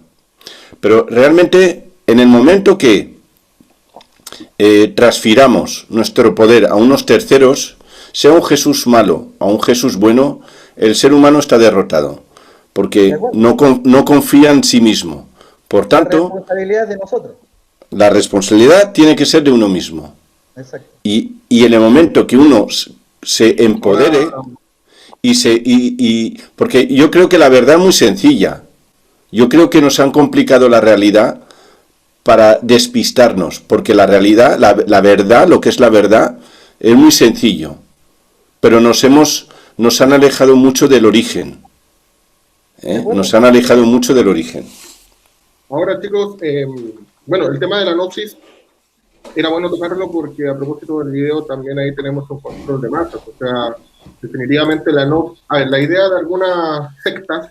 Pero realmente en el momento que transfiramos nuestro poder a unos terceros, sea un Jesús malo o un Jesús bueno, el ser humano está derrotado, porque no confía en sí mismo. Por tanto, la responsabilidad es de nosotros. La responsabilidad tiene que ser de uno mismo. Exacto. Y en el momento que uno se empodere porque yo creo que la verdad es muy sencilla. Yo creo que nos han complicado la realidad para despistarnos, porque la realidad, la verdad, lo que es la verdad, es muy sencillo. Pero nos han alejado mucho del origen. Nos han alejado mucho del origen. Ahora, chicos, bueno, el tema de la gnosis era bueno tocarlo porque a propósito del video también ahí tenemos un control de masas. O sea, definitivamente la idea de algunas sectas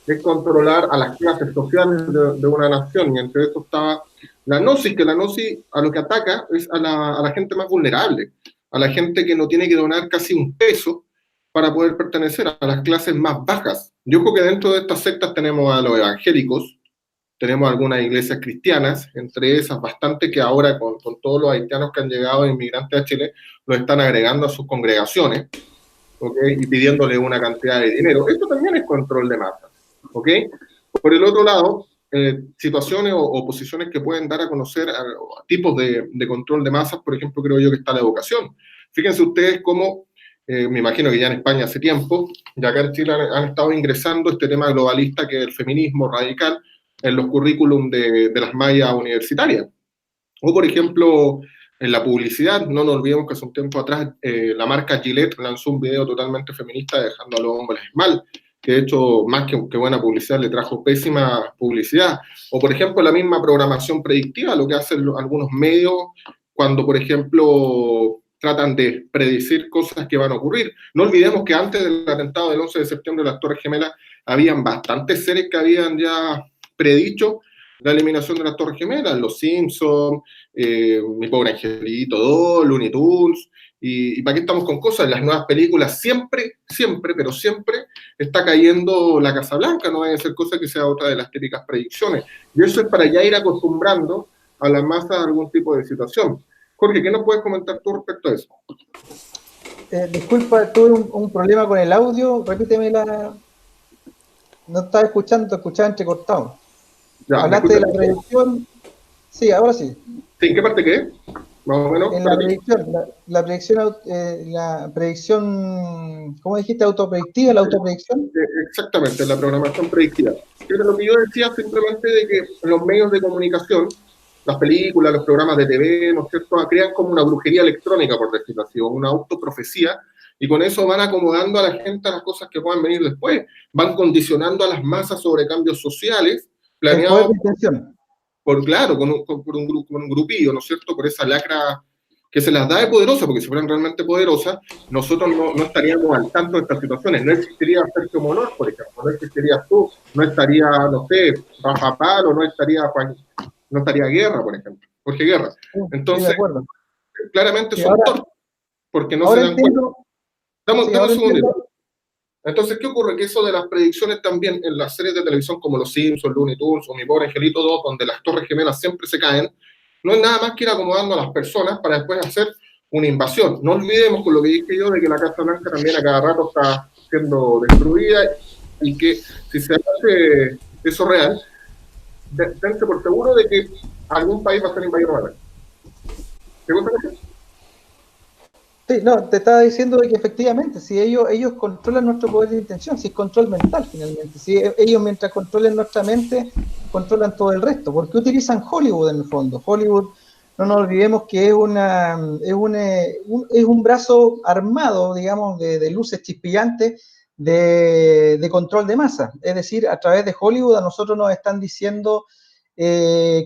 es controlar a las clases sociales de una nación, y entre eso estaba la gnosis, que la gnosis a lo que ataca es a la gente más vulnerable, a la gente que no tiene que donar casi un peso para poder pertenecer a las clases más bajas. Yo creo que dentro de estas sectas tenemos a los evangélicos, tenemos algunas iglesias cristianas, entre esas bastante que ahora con todos los haitianos que han llegado inmigrantes a Chile, los están agregando a sus congregaciones, ¿okay? Y pidiéndole una cantidad de dinero. Esto también es control de masas, ¿ok? Por el otro lado, situaciones o posiciones que pueden dar a conocer a tipos de control de masas, por ejemplo, creo yo que está la educación. Fíjense ustedes cómo, me imagino que ya en España hace tiempo, ya acá en Chile han estado ingresando este tema globalista que es el feminismo radical, en los currículum de las mallas universitarias. O, por ejemplo, en la publicidad, no nos olvidemos que hace un tiempo atrás la marca Gillette lanzó un video totalmente feminista dejando a los hombres mal, que de hecho, más que buena publicidad, le trajo pésima publicidad. O, por ejemplo, la misma programación predictiva, lo que hacen algunos medios cuando, por ejemplo, tratan de predecir cosas que van a ocurrir. No olvidemos que antes del atentado del 11 de septiembre de las Torres Gemelas, habían bastantes series que habían ya predicho la eliminación de las Torres Gemelas, Los Simpsons, Mi Pobre Angelito 2, Looney Tunes, y ¿para qué estamos con cosas? Las nuevas películas siempre, pero siempre está cayendo la Casa Blanca, no debe ser cosa que sea otra de las típicas predicciones. Y eso es para ya ir acostumbrando a la masa a algún tipo de situación. Jorge, ¿qué nos puedes comentar tú respecto a eso? Disculpa, tuve un problema con el audio, repíteme No estaba escuchando, te escuchaba entrecortado. Ya, hablaste de la predicción. Sí, ahora sí. Sí, ¿en qué parte quedé? Más o menos. En la predicción, ¿cómo dijiste? ¿Autopredictiva? ¿La autopredicción? Exactamente, la programación predictiva. Pero lo que yo decía simplemente de que los medios de comunicación, las películas, los programas de TV, ¿no es cierto?, crean como una brujería electrónica, por decirlo así, o una autoprofecía, y con eso van acomodando a la gente a las cosas que puedan venir después, van condicionando a las masas sobre cambios sociales, planeados por, claro, con un grupillo, ¿no es cierto?, por esa lacra que se las da de poderosa, porque si fueran realmente poderosas, nosotros no estaríamos al tanto de estas situaciones. No existiría Sergio Monor, por ejemplo, no existirías tú, no estaría, no sé, Rafa Paro, no estaría Guerra, por ejemplo, Jorge Guerra. Entonces, claramente son torpes, porque no se dan cuenta. Dame Sí, un ahora segundito. entiendo. Entonces, ¿qué ocurre? Que eso de las predicciones también en las series de televisión como Los Simpsons, Looney Tunes o Mi Pobre Angelito 2, donde las torres gemelas siempre se caen, no es nada más que ir acomodando a las personas para después hacer una invasión. No olvidemos con lo que dije yo de que la Casa Blanca también a cada rato está siendo destruida y que si se hace eso real, dense por seguro de que algún país va a ser invadido nuevamente. ¿Qué cosa que es? Sí, no, te estaba diciendo de que efectivamente, si ellos controlan nuestro poder de intención, si es control mental finalmente, si ellos mientras controlen nuestra mente, controlan todo el resto. ¿Por qué utilizan Hollywood en el fondo? Hollywood, no nos olvidemos que es un brazo armado, digamos, de luces chispillantes de control de masa. Es decir, a través de Hollywood a nosotros nos están diciendo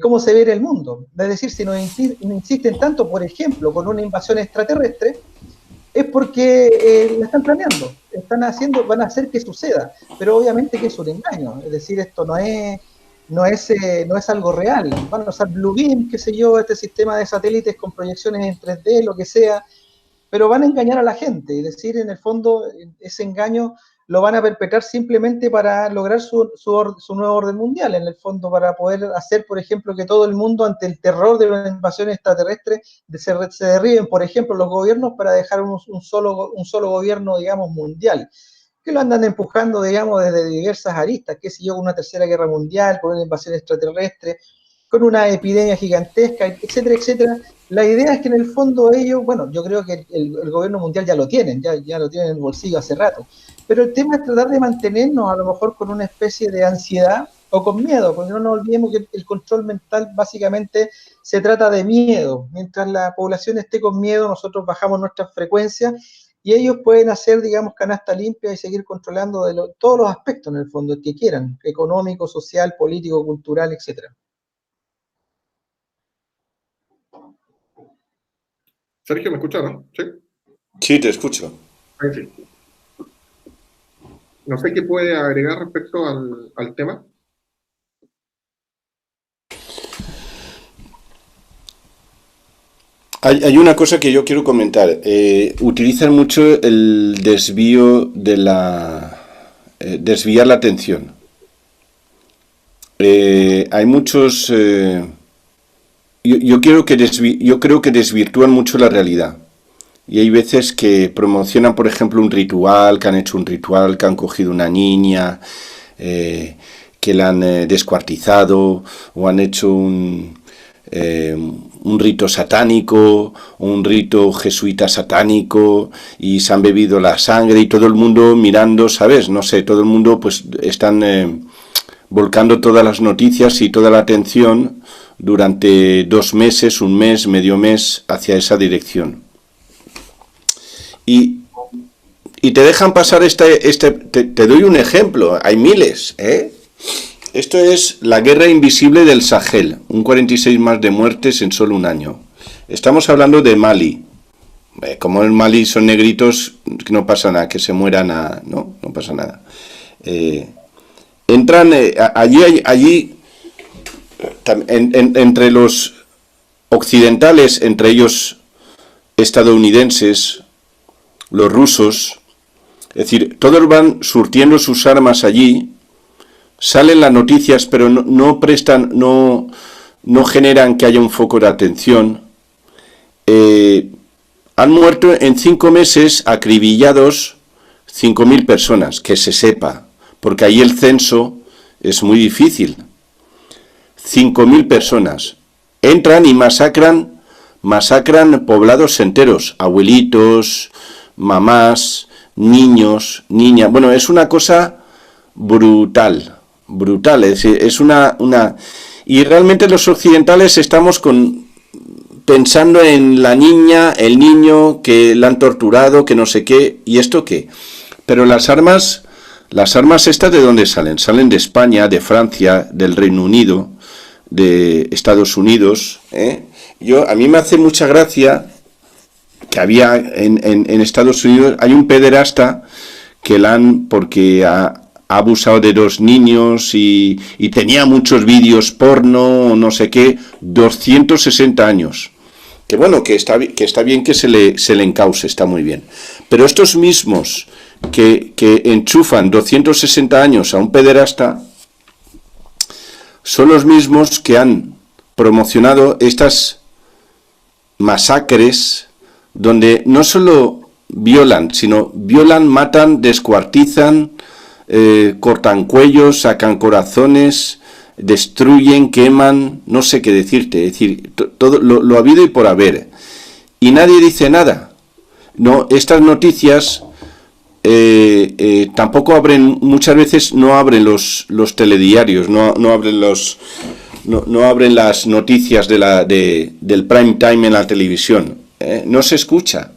cómo se ve el mundo. Es decir, si nos insisten tanto, por ejemplo, con una invasión extraterrestre, es porque la están planeando, van a hacer que suceda, pero obviamente que es un engaño, es decir, esto no es algo real. Van a usar Bluebeam, qué sé yo, este sistema de satélites con proyecciones en 3D, lo que sea, pero van a engañar a la gente, es decir, en el fondo ese engaño lo van a perpetrar simplemente para lograr su nuevo orden mundial, en el fondo para poder hacer, por ejemplo, que todo el mundo ante el terror de una invasión extraterrestre se derriben, por ejemplo, los gobiernos para dejar un solo gobierno, digamos, mundial, que lo andan empujando, digamos, desde diversas aristas, qué sé yo, con una tercera guerra mundial, con una invasión extraterrestre, con una epidemia gigantesca, etcétera, etcétera. La idea es que en el fondo ellos, bueno, yo creo que el gobierno mundial ya lo tienen, ya lo tienen en el bolsillo hace rato, pero el tema es tratar de mantenernos a lo mejor con una especie de ansiedad o con miedo, porque no nos olvidemos que el control mental básicamente se trata de miedo. Mientras la población esté con miedo, nosotros bajamos nuestras frecuencias y ellos pueden hacer, digamos, canasta limpia y seguir controlando todos los aspectos en el fondo, el que quieran, económico, social, político, cultural, etcétera. Sergio, ¿me escuchas, no? ¿Sí? Sí, te escucho. Ahí sí. No sé qué puede agregar respecto al tema. Hay una cosa que yo quiero comentar. Utilizan mucho el desvío de desviar la atención. Hay muchos... yo creo que desvirtúan mucho la realidad. Y hay veces que promocionan, por ejemplo, un ritual, que han hecho un ritual, que han cogido una niña, que la han descuartizado, o han hecho un rito satánico, un rito jesuita satánico, y se han bebido la sangre, y todo el mundo mirando, ¿sabes? No sé, todo el mundo pues están volcando todas las noticias y toda la atención durante 2 meses, 1 mes, medio mes, hacia esa dirección. Y te dejan pasar te doy un ejemplo, hay miles, ¿eh? Esto es la guerra invisible del Sahel, un 46 más de muertes en solo 1 año. Estamos hablando de Mali. Como en Mali son negritos, no pasa nada, que se mueran, no pasa nada. Entran allí entre los occidentales, entre ellos estadounidenses, los rusos, es decir, todos van surtiendo sus armas allí, salen las noticias, pero no generan que haya un foco de atención. Han muerto en 5 meses acribillados 5.000 personas, que se sepa, porque ahí el censo es muy difícil. 5.000 personas entran y masacran poblados enteros, abuelitos, mamás, niños, niñas. Bueno, es una cosa brutal, es una y realmente los occidentales estamos pensando en la niña, el niño que la han torturado, que no sé qué, y esto qué. Pero las armas estas, ¿de dónde salen? Salen de España, de Francia, del Reino Unido, de Estados Unidos, ¿eh? A mí me hace mucha gracia que había en Estados Unidos, hay un pederasta que porque ha abusado de 2 niños y tenía muchos vídeos porno, no sé qué, 260 años. Que bueno, que está bien que se le encauce, está muy bien. Pero estos mismos que enchufan 260 años a un pederasta son los mismos que han promocionado estas masacres donde no solo violan, sino violan, matan, descuartizan, cortan cuellos, sacan corazones, destruyen, queman, no sé qué decirte, es decir, todo lo habido y por haber. Y nadie dice nada. No, estas noticias tampoco abren, muchas veces no abren los telediarios, no abren no abren las noticias del prime time en la televisión. No se escucha.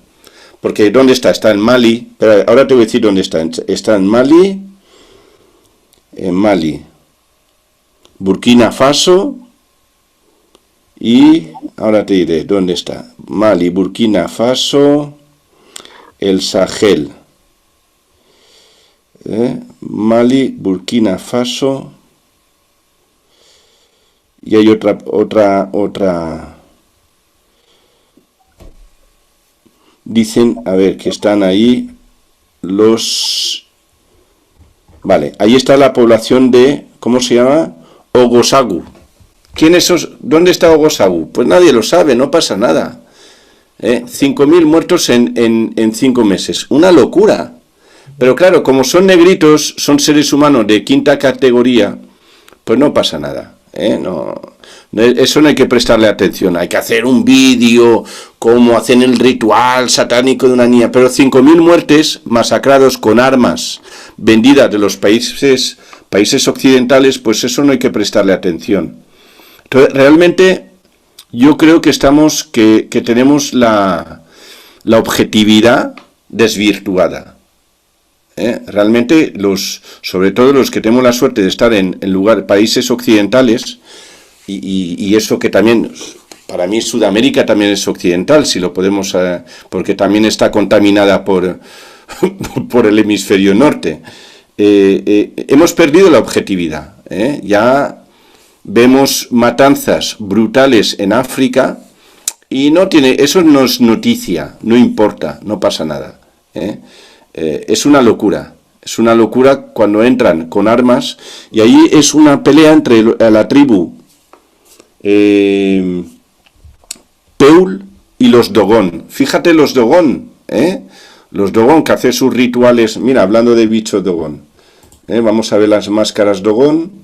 Porque ¿dónde está? Está en Mali. Pero ahora te voy a decir dónde está. Está en Mali. En Mali. Burkina Faso. Y ahora te diré dónde está. Mali, Burkina Faso. El Sahel. Mali, Burkina Faso. Y hay otra. Dicen, a ver, que están ahí los... Vale, ahí está la población de, ¿cómo se llama? Ogosagu. ¿Quién es esos? ¿Dónde está Ogosagu? Pues nadie lo sabe, no pasa nada. 5.000 muertos en 5 meses. Una locura. Pero claro, como son negritos, son seres humanos de quinta categoría, pues no pasa nada. Eso no hay que prestarle atención. Hay que hacer un vídeo, como hacen el ritual satánico de una niña. Pero 5.000 muertes masacrados con armas vendidas de los países occidentales, pues eso no hay que prestarle atención. Entonces, realmente yo creo que que tenemos la objetividad desvirtuada. Realmente sobre todo los que tenemos la suerte de estar en países occidentales, y eso que también, para mí Sudamérica también es occidental, si lo podemos, porque también está contaminada por el hemisferio norte. Hemos perdido la objetividad. Ya vemos matanzas brutales en África y eso no es noticia, no importa, no pasa nada. Es una locura. Es una locura cuando entran con armas, y ahí es una pelea entre la tribu Peul y los Dogón. Fíjate los Dogón, los Dogón que hacen sus rituales. Mira, hablando de bichos Dogón, vamos a ver las máscaras Dogón,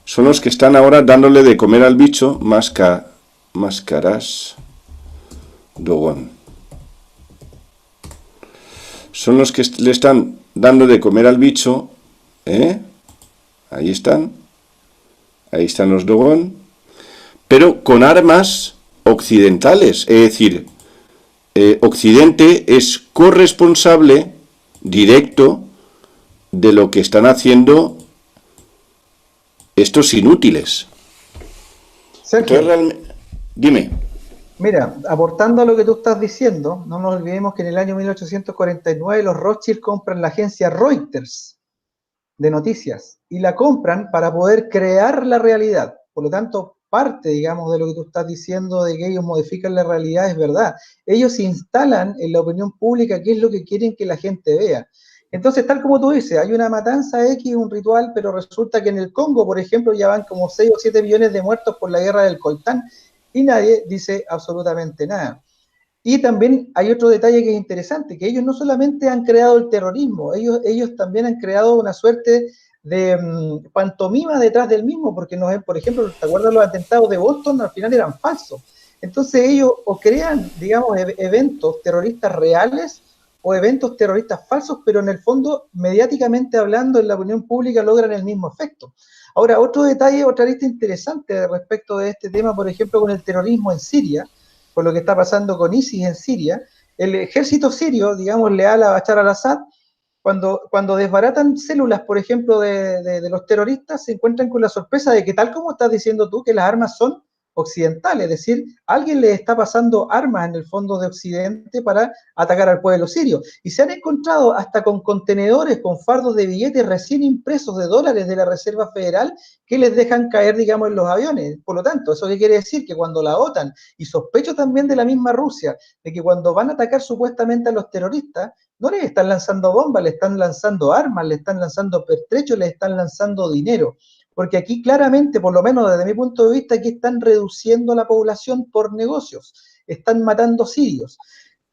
son los que están ahora dándole de comer al bicho. Máscaras Dogón. Son los que le están dando de comer al bicho. Ahí están los Dogón, pero con armas occidentales. Es decir, Occidente es corresponsable directo de lo que están haciendo estos inútiles. Sergio, Entonces, dime. mira, aportando a lo que tú estás diciendo, no nos olvidemos que en el año 1849 los Rothschild compran la agencia Reuters de noticias y la compran para poder crear la realidad. Por lo tanto, parte, digamos, de lo que tú estás diciendo de que ellos modifican la realidad es verdad. Ellos instalan en la opinión pública qué es lo que quieren que la gente vea. Entonces, tal como tú dices, hay una matanza X, un ritual, pero resulta que en el Congo, por ejemplo, ya van como 6 o 7 millones de muertos por la guerra del coltán y nadie dice absolutamente nada. Y también hay otro detalle que es interesante, que ellos no solamente han creado el terrorismo, ellos también han creado una suerte de pantomima detrás del mismo, porque por ejemplo, ¿te acuerdas los atentados de Boston? Al final eran falsos. Entonces ellos o crean, digamos, eventos terroristas reales o eventos terroristas falsos, pero en el fondo, mediáticamente hablando, en la opinión pública logran el mismo efecto. Ahora, otro detalle, otra lista interesante respecto de este tema, por ejemplo, con el terrorismo en Siria, con lo que está pasando con ISIS en Siria, el ejército sirio, digamos, leal a Bashar al-Assad, cuando desbaratan células, por ejemplo, de los terroristas, se encuentran con la sorpresa de que, tal como estás diciendo tú, que las armas son occidental, es decir, alguien le está pasando armas en el fondo de Occidente para atacar al pueblo sirio. Y se han encontrado hasta con contenedores, con fardos de billetes recién impresos de dólares de la Reserva Federal que les dejan caer, digamos, en los aviones. Por lo tanto, ¿eso qué quiere decir? Que cuando la OTAN, y sospecho también de la misma Rusia, de que cuando van a atacar supuestamente a los terroristas, no les están lanzando bombas, le están lanzando armas, le están lanzando pertrechos, le están lanzando dinero. Porque aquí claramente, por lo menos desde mi punto de vista, aquí están reduciendo la población por negocios, están matando sirios.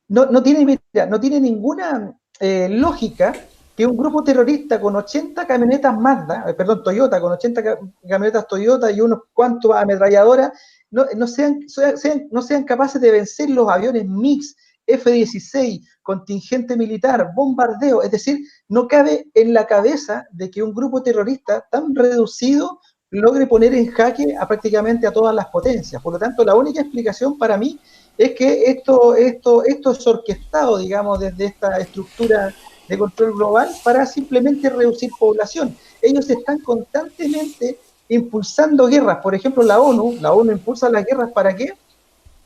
No tiene ninguna lógica que un grupo terrorista con 80 camionetas Mazda, Toyota, con 80 camionetas Toyota y unos cuantos ametralladoras, no sean capaces de vencer los aviones MiG, F-16, contingente militar, bombardeo. Es decir, no cabe en la cabeza de que un grupo terrorista tan reducido logre poner en jaque a prácticamente a todas las potencias. Por lo tanto, la única explicación para mí es que esto es orquestado, digamos, desde esta estructura de control global para simplemente reducir población. Ellos están constantemente impulsando guerras. Por ejemplo, la ONU impulsa las guerras, ¿para qué?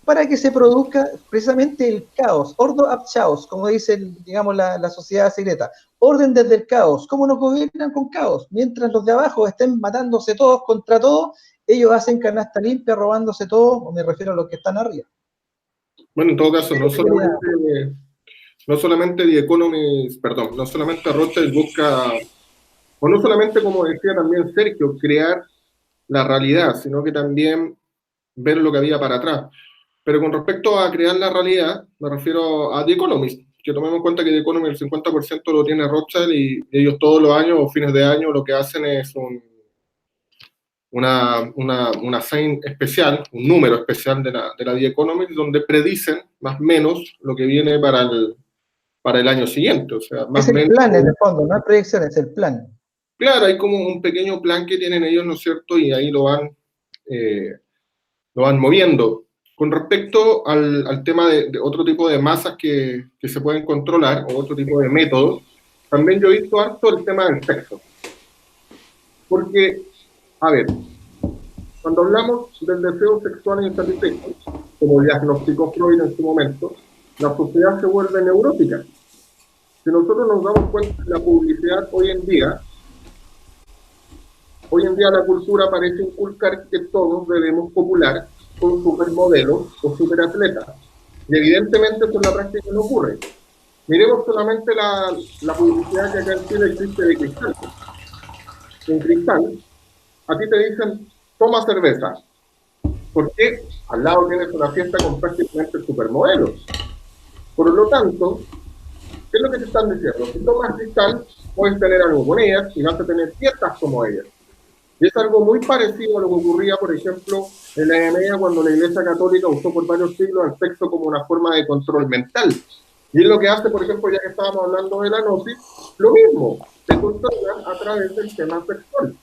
Para que se produzca precisamente el caos, ordo ab chaos, como dice, digamos, la sociedad secreta. Orden desde el caos. ¿Cómo nos gobiernan con caos? Mientras los de abajo estén matándose todos contra todos, ellos hacen canasta limpia, robándose todo, o me refiero a los que están arriba. Bueno, en todo caso, no solamente Rothschild busca, o no solamente, como decía también Sergio, crear la realidad, sino que también ver lo que había para atrás. Pero con respecto a crear la realidad, me refiero a The Economist, que tomemos en cuenta que The Economist el 50% lo tiene Rothschild y ellos todos los años o fines de año lo que hacen es una sign especial, un número especial de la The Economist, donde predicen más o menos lo que viene para el año siguiente. O sea, más es el plan, en el fondo, no es proyección, es el plan. Claro, hay como un pequeño plan que tienen ellos, ¿no es cierto? Y ahí lo van moviendo. Con respecto al tema de otro tipo de masas que se pueden controlar, o otro tipo de métodos, también yo he visto harto el tema del sexo. Porque, a ver, cuando hablamos del deseo sexual insatisfecho, como diagnosticó Freud en su momento, la sociedad se vuelve neurótica. Si nosotros nos damos cuenta de la publicidad hoy en día la cultura parece inculcar que todos debemos copular con supermodelos o superatletas. Y evidentemente eso en la práctica no ocurre. Miremos solamente la publicidad que acá en Chile existe de Cristal. En Cristal, a ti te dicen, toma cerveza. Porque al lado tienes una fiesta con prácticamente supermodelos. Por lo tanto, ¿qué es lo que te están diciendo? Si tomas Cristal, puedes tener algo con ellas y vas a tener fiestas como ellas. Y es algo muy parecido a lo que ocurría, por ejemplo, en la Edad Media, cuando la Iglesia Católica usó por varios siglos el sexo como una forma de control mental. Y es lo que hace, por ejemplo, ya que estábamos hablando de la gnosis, lo mismo, se controlan a través del tema sexual.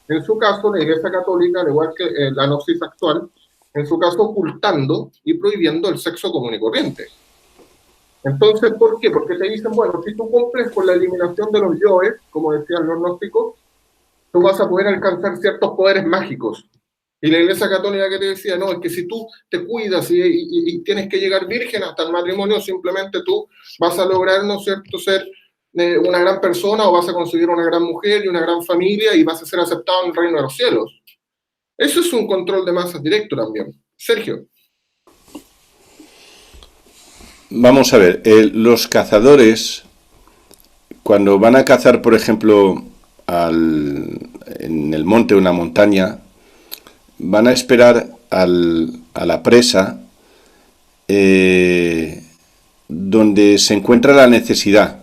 En su caso, la Iglesia Católica, al igual que la gnosis actual, en su caso ocultando y prohibiendo el sexo común y corriente. Entonces, ¿por qué? Porque te dicen, bueno, si tú cumples con la eliminación de los yoes, como decían los gnósticos, tú vas a poder alcanzar ciertos poderes mágicos. Y la Iglesia Católica que te decía, no, es que si tú te cuidas y tienes que llegar virgen hasta el matrimonio, simplemente tú vas a lograr, ¿no es cierto?, ser una gran persona, o vas a conseguir una gran mujer y una gran familia y vas a ser aceptado en el reino de los cielos. Eso es un control de masas directo también. Sergio. Vamos a ver, los cazadores, cuando van a cazar, por ejemplo, en el monte o en la montaña, van a esperar a la presa donde se encuentra la necesidad.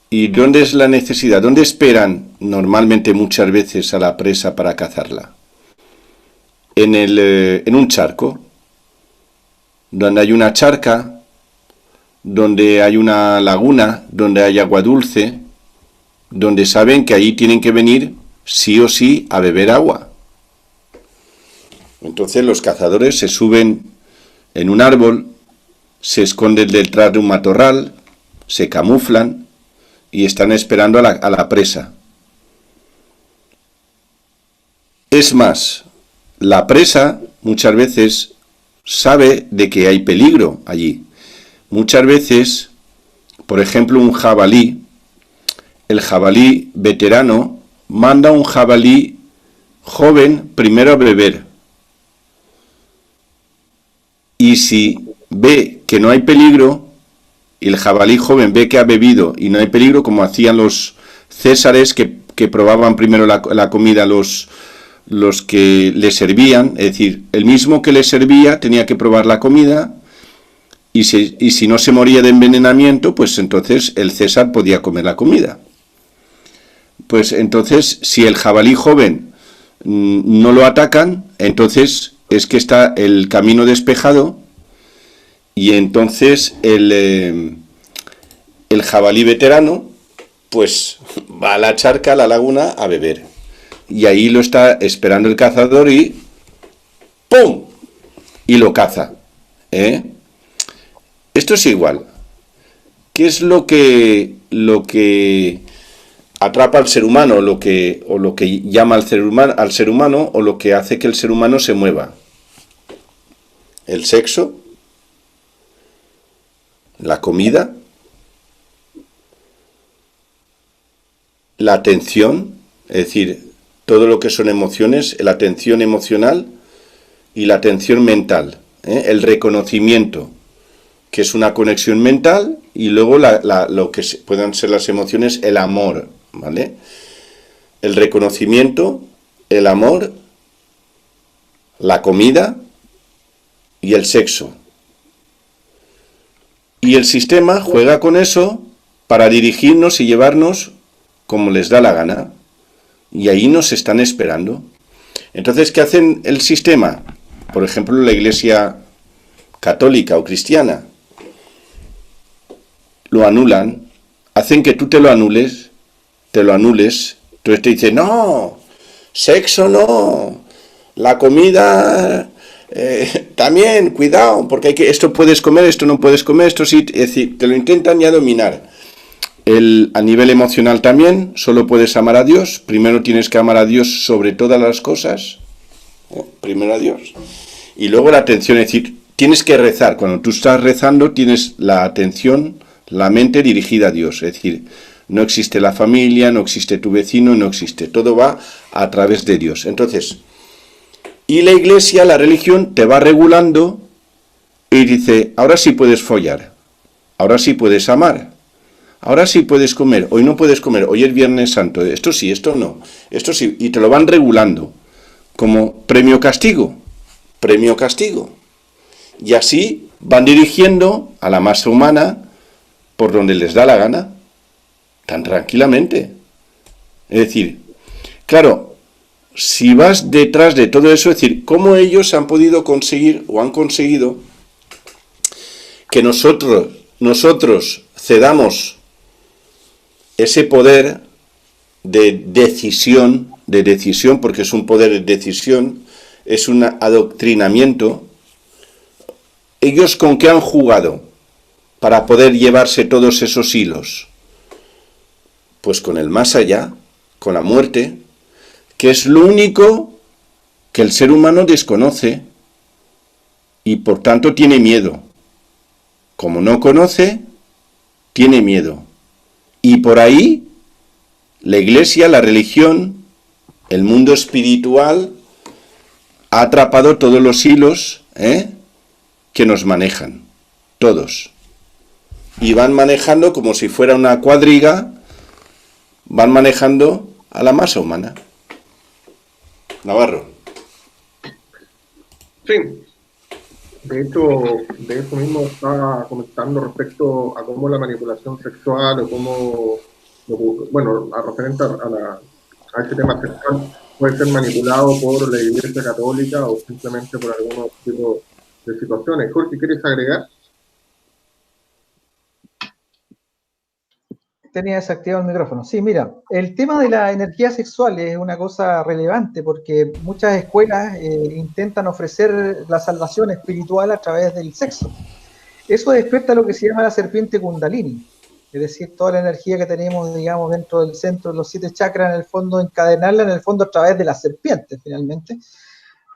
¿Y dónde es la necesidad? ¿Dónde esperan normalmente muchas veces a la presa para cazarla? En un charco, donde hay una charca, donde hay una laguna, donde hay agua dulce, donde saben que ahí tienen que venir sí o sí a beber agua. Entonces los cazadores se suben en un árbol, se esconden detrás de un matorral, se camuflan y están esperando a la presa. Es más, la presa muchas veces sabe de que hay peligro allí. Muchas veces, por ejemplo, un jabalí, el jabalí veterano manda a un jabalí joven primero a beber. Y si ve que no hay peligro, y el jabalí joven ve que ha bebido y no hay peligro, como hacían los césares que probaban primero la comida los que le servían, es decir, el mismo que le servía tenía que probar la comida, y si no se moría de envenenamiento, pues entonces el César podía comer la comida. Pues entonces, si el jabalí joven no lo atacan, entonces es que está el camino despejado, y entonces el jabalí veterano pues va a la charca, a la laguna, a beber. Y ahí lo está esperando el cazador y ¡pum! Y lo caza. Esto es igual. ¿Qué es lo que atrapa al ser humano, o lo que llama al ser humano, o lo que hace que el ser humano se mueva? El sexo, la comida, la atención, es decir, todo lo que son emociones, la atención emocional y la atención mental, el reconocimiento, que es una conexión mental, y luego lo que puedan ser las emociones, el amor, ¿vale? El reconocimiento, el amor, la comida y el sexo. Y el sistema juega con eso para dirigirnos y llevarnos como les da la gana. Y ahí nos están esperando. Entonces, ¿qué hacen el sistema? Por ejemplo, la Iglesia católica o cristiana. Lo anulan, hacen que tú te lo anules. Entonces te dicen, no, sexo no, la comida también, cuidado, porque esto puedes comer, esto no puedes comer, esto sí, es decir, te lo intentan ya dominar. A nivel emocional también, solo puedes amar a Dios. Primero tienes que amar a Dios sobre todas las cosas. Primero a Dios. Y luego la atención, es decir, tienes que rezar. Cuando tú estás rezando, tienes la atención, la mente dirigida a Dios. Es decir, no existe la familia, no existe tu vecino, no existe. Todo va a través de Dios. Entonces, y la Iglesia, la religión, te va regulando y dice, ahora sí puedes follar, ahora sí puedes amar. Ahora sí puedes comer, hoy no puedes comer, hoy es Viernes Santo, esto sí, esto no, esto sí, y te lo van regulando como premio-castigo, premio-castigo. Y así van dirigiendo a la masa humana por donde les da la gana, tan tranquilamente. Es decir, claro, si vas detrás de todo eso, es decir, cómo ellos han podido conseguir o han conseguido que nosotros cedamos ese poder de decisión, porque es un poder de decisión, es un adoctrinamiento. ¿Ellos con qué han jugado para poder llevarse todos esos hilos? Pues con el más allá, con la muerte, que es lo único que el ser humano desconoce y por tanto tiene miedo. Como no conoce, tiene miedo. Y por ahí, la Iglesia, la religión, el mundo espiritual, ha atrapado todos los hilos que nos manejan, todos. Y van manejando como si fuera una cuadriga, van manejando a la masa humana. Navarro. Sí, de hecho, de eso mismo estaba comentando respecto a cómo la manipulación sexual o cómo, bueno, referente a este tema sexual puede ser manipulado por la Iglesia Católica o simplemente por algunos tipos de situaciones. Jorge, ¿quieres agregar? Tenía desactivado el micrófono. Sí, mira, el tema de la energía sexual es una cosa relevante porque muchas escuelas intentan ofrecer la salvación espiritual a través del sexo. Eso despierta lo que se llama la serpiente Kundalini, es decir, toda la energía que tenemos, digamos, dentro del centro de los 7 chakras, en el fondo, encadenarla en el fondo a través de la serpiente, finalmente,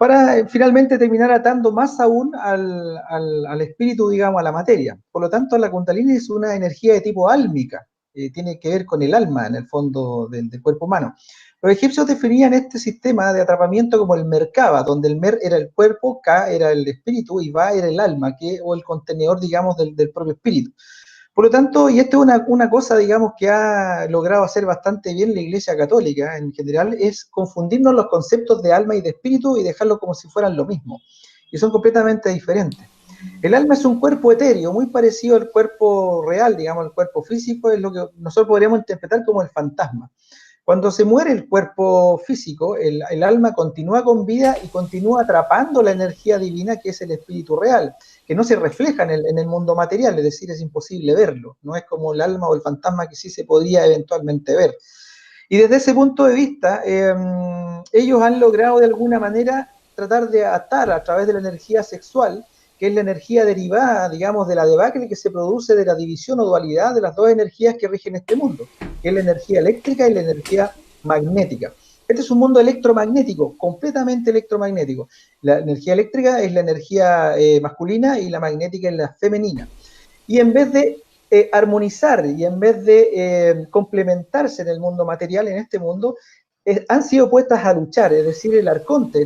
para finalmente terminar atando más aún al espíritu, digamos, a la materia. Por lo tanto, la Kundalini es una energía de tipo álmica, tiene que ver con el alma, en el fondo del cuerpo humano. Los egipcios definían este sistema de atrapamiento como el Merkaba, donde el Mer era el cuerpo, Ka era el espíritu y Va era el alma, o el contenedor, digamos, del propio espíritu. Por lo tanto, y esto es una cosa, digamos, que ha logrado hacer bastante bien la Iglesia Católica en general, es confundirnos los conceptos de alma y de espíritu y dejarlo como si fueran lo mismo. Y son completamente diferentes. El alma es un cuerpo etéreo, muy parecido al cuerpo real, digamos, el cuerpo físico, es lo que nosotros podríamos interpretar como el fantasma. Cuando se muere el cuerpo físico, el alma continúa con vida y continúa atrapando la energía divina que es el espíritu real, que no se refleja en el mundo material, es decir, es imposible verlo, no es como el alma o el fantasma que sí se podría eventualmente ver. Y desde ese punto de vista, ellos han logrado de alguna manera tratar de atar a través de la energía sexual, que es la energía derivada, digamos, de la debacle que se produce de la división o dualidad de las dos energías que rigen este mundo, que es la energía eléctrica y la energía magnética. Este es un mundo electromagnético, completamente electromagnético. La energía eléctrica es la energía masculina y la magnética es la femenina. Y en vez de armonizar y en vez de complementarse en el mundo material, en este mundo, han sido puestas a luchar, es decir, el arconte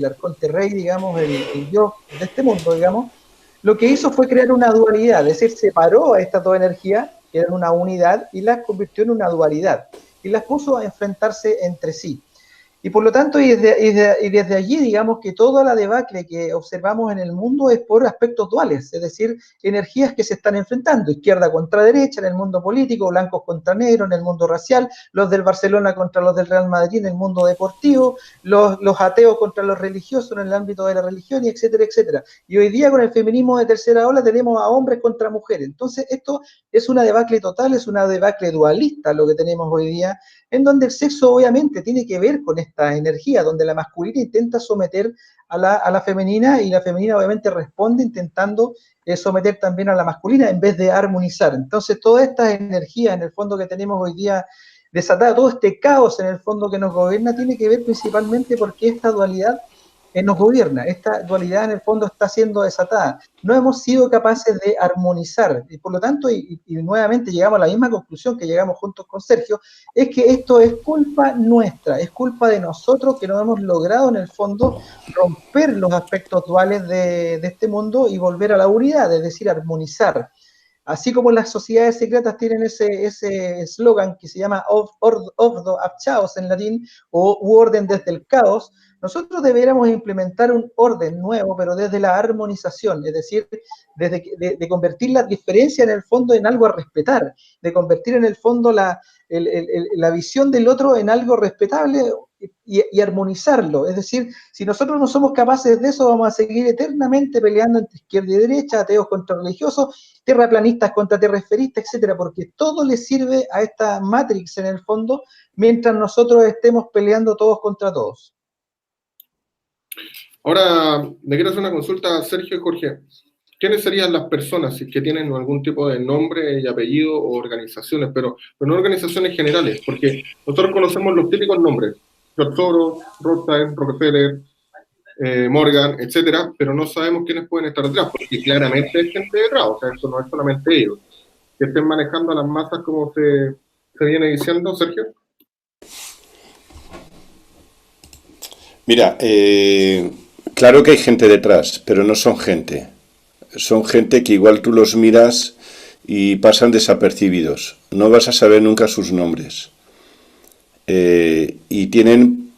rey, digamos, el yo de este mundo, digamos, lo que hizo fue crear una dualidad, es decir, separó a estas dos energías, que eran una unidad, y las convirtió en una dualidad, y las puso a enfrentarse entre sí. Y por lo tanto, y desde allí, digamos que toda la debacle que observamos en el mundo es por aspectos duales, es decir, energías que se están enfrentando, izquierda contra derecha en el mundo político, blancos contra negros en el mundo racial, los del Barcelona contra los del Real Madrid en el mundo deportivo, los ateos contra los religiosos en el ámbito de la religión, y etcétera, etcétera. Y hoy día con el feminismo de tercera ola tenemos a hombres contra mujeres. Entonces esto es una debacle total, es una debacle dualista lo que tenemos hoy día, en donde el sexo obviamente tiene que ver con esta energía, donde la masculina intenta someter a la femenina y la femenina obviamente responde intentando someter también a la masculina en vez de armonizar. Entonces toda esta energía en el fondo que tenemos hoy día desatada, todo este caos en el fondo que nos gobierna tiene que ver principalmente porque esta dualidad nos gobierna, esta dualidad en el fondo está siendo desatada. No hemos sido capaces de armonizar, y por lo tanto, y nuevamente llegamos a la misma conclusión que llegamos juntos con Sergio, es que esto es culpa nuestra, es culpa de nosotros que no hemos logrado en el fondo romper los aspectos duales de este mundo y volver a la unidad, es decir, armonizar. Así como las sociedades secretas tienen ese eslogan que se llama ordo ab chaos en latín, o orden desde el caos, nosotros deberíamos implementar un orden nuevo, pero desde la armonización, es decir, de convertir la diferencia en el fondo en algo a respetar, de convertir en el fondo la visión del otro en algo respetable y armonizarlo. Es decir, si nosotros no somos capaces de eso, vamos a seguir eternamente peleando entre izquierda y derecha, ateos contra religiosos, terraplanistas contra terresferistas, etcétera, porque todo le sirve a esta Matrix en el fondo, mientras nosotros estemos peleando todos contra todos. Ahora, me quiero hacer una consulta a Sergio y Jorge. ¿Quiénes serían las personas que tienen algún tipo de nombre y apellido o organizaciones, pero no organizaciones generales? Porque nosotros conocemos los típicos nombres, George Soros, Rothschild, Rockefeller, Morgan, etcétera, pero no sabemos quiénes pueden estar detrás, porque claramente hay gente detrás, o sea, eso no es solamente ellos. Que estén manejando a las masas como se viene diciendo, Sergio. Mira, claro que hay gente detrás, pero no son gente. Son gente que igual tú los miras y pasan desapercibidos. No vas a saber nunca sus nombres. Y tienen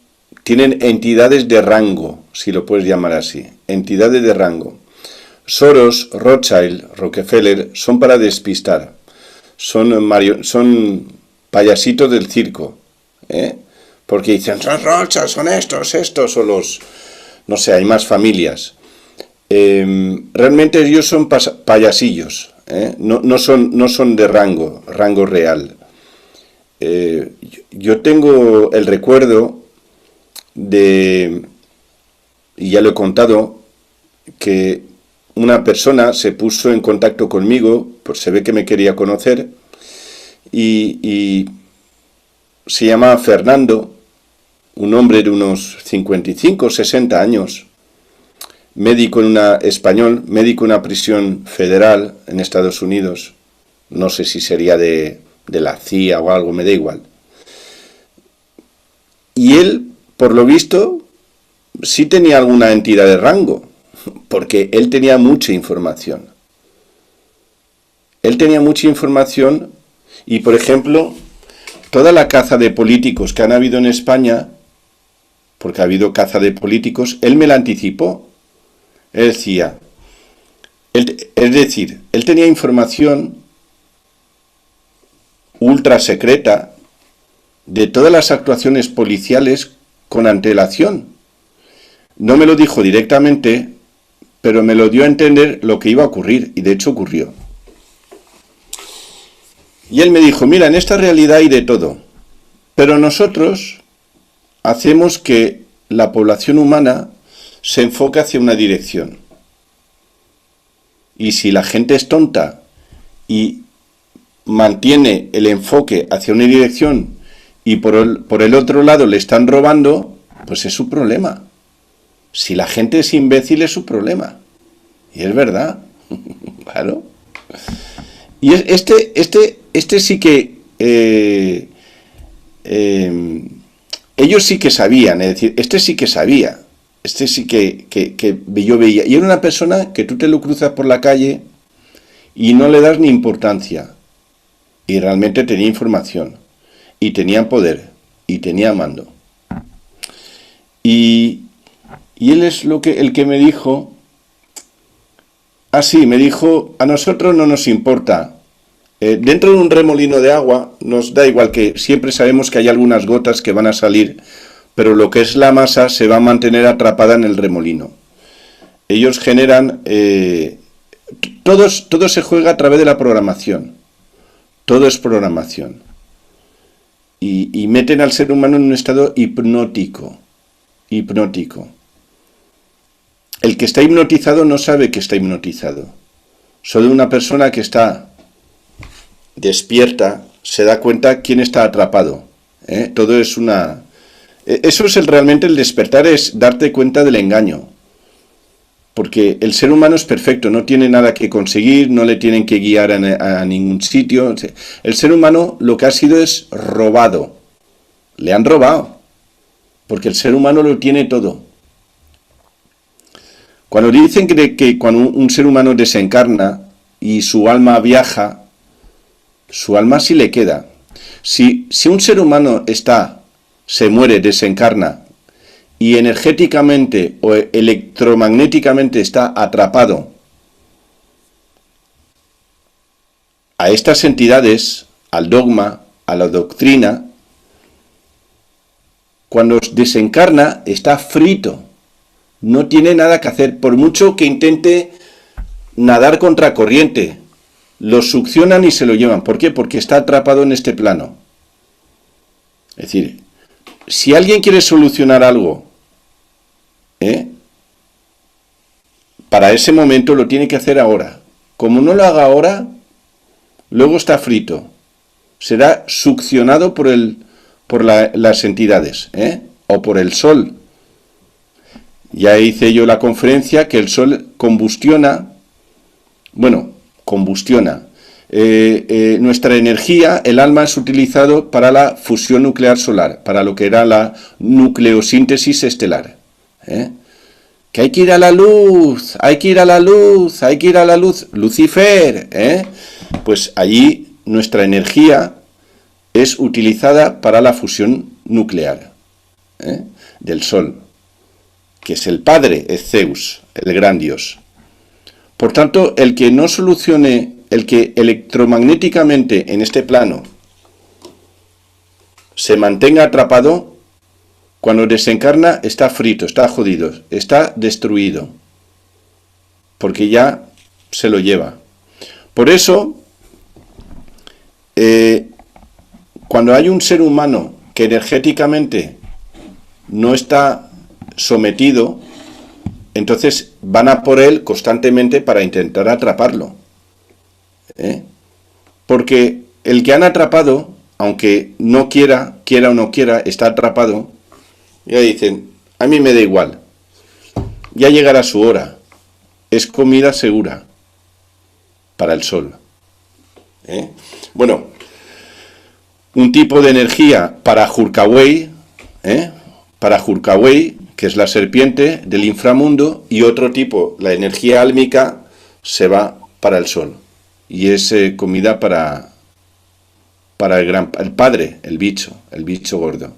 entidades de rango, si lo puedes llamar así. Entidades de rango. Soros, Rothschild, Rockefeller son para despistar. Son payasitos del circo. Porque dicen, son Rothschild, son estos, o los... No sé, hay más familias. Realmente ellos son payasillos, no son de rango real. Yo tengo el recuerdo y ya lo he contado, que una persona se puso en contacto conmigo, pues se ve que me quería conocer, y se llama Fernando, un hombre de unos 55 o 60 años, médico español, médico en una prisión federal en Estados Unidos, no sé si sería de la CIA o algo, me da igual. Y él, por lo visto, sí tenía alguna entidad de rango, porque él tenía mucha información. Él tenía mucha información y, por ejemplo, toda la caza de políticos que han habido en España, porque ha habido caza de políticos, él me la anticipó. Él decía, es decir, él tenía información ultra secreta de todas las actuaciones policiales con antelación. No me lo dijo directamente, pero me lo dio a entender lo que iba a ocurrir, y de hecho ocurrió. Y él me dijo, mira, en esta realidad hay de todo, pero nosotros hacemos que la población humana se enfoque hacia una dirección. Y si la gente es tonta y mantiene el enfoque hacia una dirección y por el otro lado le están robando, pues es su problema. Si la gente es imbécil es su problema. Y es verdad. Claro. Y este sí que ellos sí que sabían, es decir, este sí que sabía, este sí que yo veía. Y era una persona que tú te lo cruzas por la calle y no le das ni importancia. Y realmente tenía información, y tenía poder, y tenía mando. Y él es el que me dijo, me dijo, a nosotros no nos importa. Dentro de un remolino de agua nos da igual, que siempre sabemos que hay algunas gotas que van a salir, pero lo que es la masa se va a mantener atrapada en el remolino. Ellos generan, todo se juega a través de la programación, todo es programación, y meten al ser humano en un estado hipnótico. El que está hipnotizado no sabe que está hipnotizado. Solo una persona que está despierta se da cuenta quién está atrapado. Todo es una... Eso es realmente el despertar, es darte cuenta del engaño. Porque el ser humano es perfecto, no tiene nada que conseguir, no le tienen que guiar a ningún sitio. El ser humano lo que ha sido es robado. Le han robado. Porque el ser humano lo tiene todo. Cuando dicen que cuando un ser humano desencarna y su alma viaja, su alma sí le queda. Si un ser humano se muere, desencarna, y energéticamente o electromagnéticamente está atrapado a estas entidades, al dogma, a la doctrina, cuando desencarna está frito, no tiene nada que hacer, por mucho que intente nadar contra corriente, lo succionan y se lo llevan. ¿Por qué? Porque está atrapado en este plano. Es decir, si alguien quiere solucionar algo, para ese momento lo tiene que hacer ahora. Como no lo haga ahora, luego está frito. Será succionado por las entidades, o por el sol. Ya hice yo la conferencia que el sol combustiona. Nuestra energía, el alma, es utilizado para la fusión nuclear solar, para lo que era la nucleosíntesis estelar. Que hay que ir a la luz, hay que ir a la luz, hay que ir a la luz, Lucifer, pues allí nuestra energía es utilizada para la fusión nuclear del Sol, que es el Padre, es Zeus, el gran Dios. Por tanto, el que no solucione, el que electromagnéticamente en este plano se mantenga atrapado, cuando desencarna está frito, está jodido, está destruido, porque ya se lo lleva. Por eso, cuando hay un ser humano que energéticamente no está sometido, entonces van a por él constantemente para intentar atraparlo. Porque el que han atrapado, aunque no quiera o no quiera, está atrapado, ya dicen, a mí me da igual. ya llegará su hora. Es comida segura para el sol. Bueno, un tipo de energía para Hurkaway, que es la serpiente del inframundo, y otro tipo, la energía álmica, se va para el sol. Y es comida para el padre, el bicho gordo.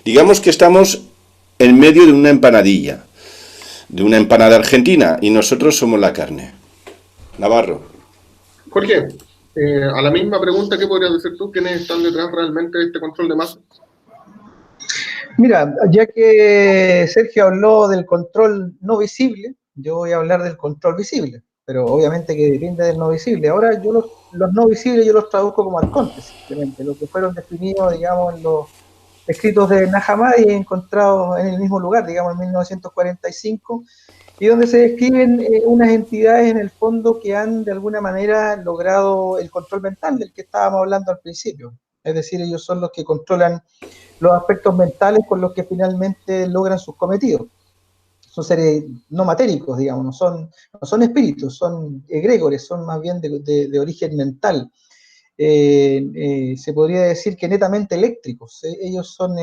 Digamos que estamos en medio de una empanadilla, de una empanada argentina, y nosotros somos la carne. Navarro. Jorge, a la misma pregunta, ¿qué podrías decir tú? ¿Quiénes están detrás realmente de este control de masas? Mira, ya que Sergio habló del control no visible, yo voy a hablar del control visible, pero obviamente que depende del no visible. Ahora yo los no visibles yo los traduzco como arcontes, simplemente, lo que fueron definidos, digamos, en los escritos de Nag Hammadi encontrados en el mismo lugar, digamos, en 1945, y donde se describen unas entidades en el fondo que han de alguna manera logrado el control mental del que estábamos hablando al principio. Es decir, ellos son los que controlan los aspectos mentales con los que finalmente logran sus cometidos. Son seres no matéricos, digamos, no son espíritus, son egregores, son más bien de origen mental. Se podría decir que netamente eléctricos. Ellos son,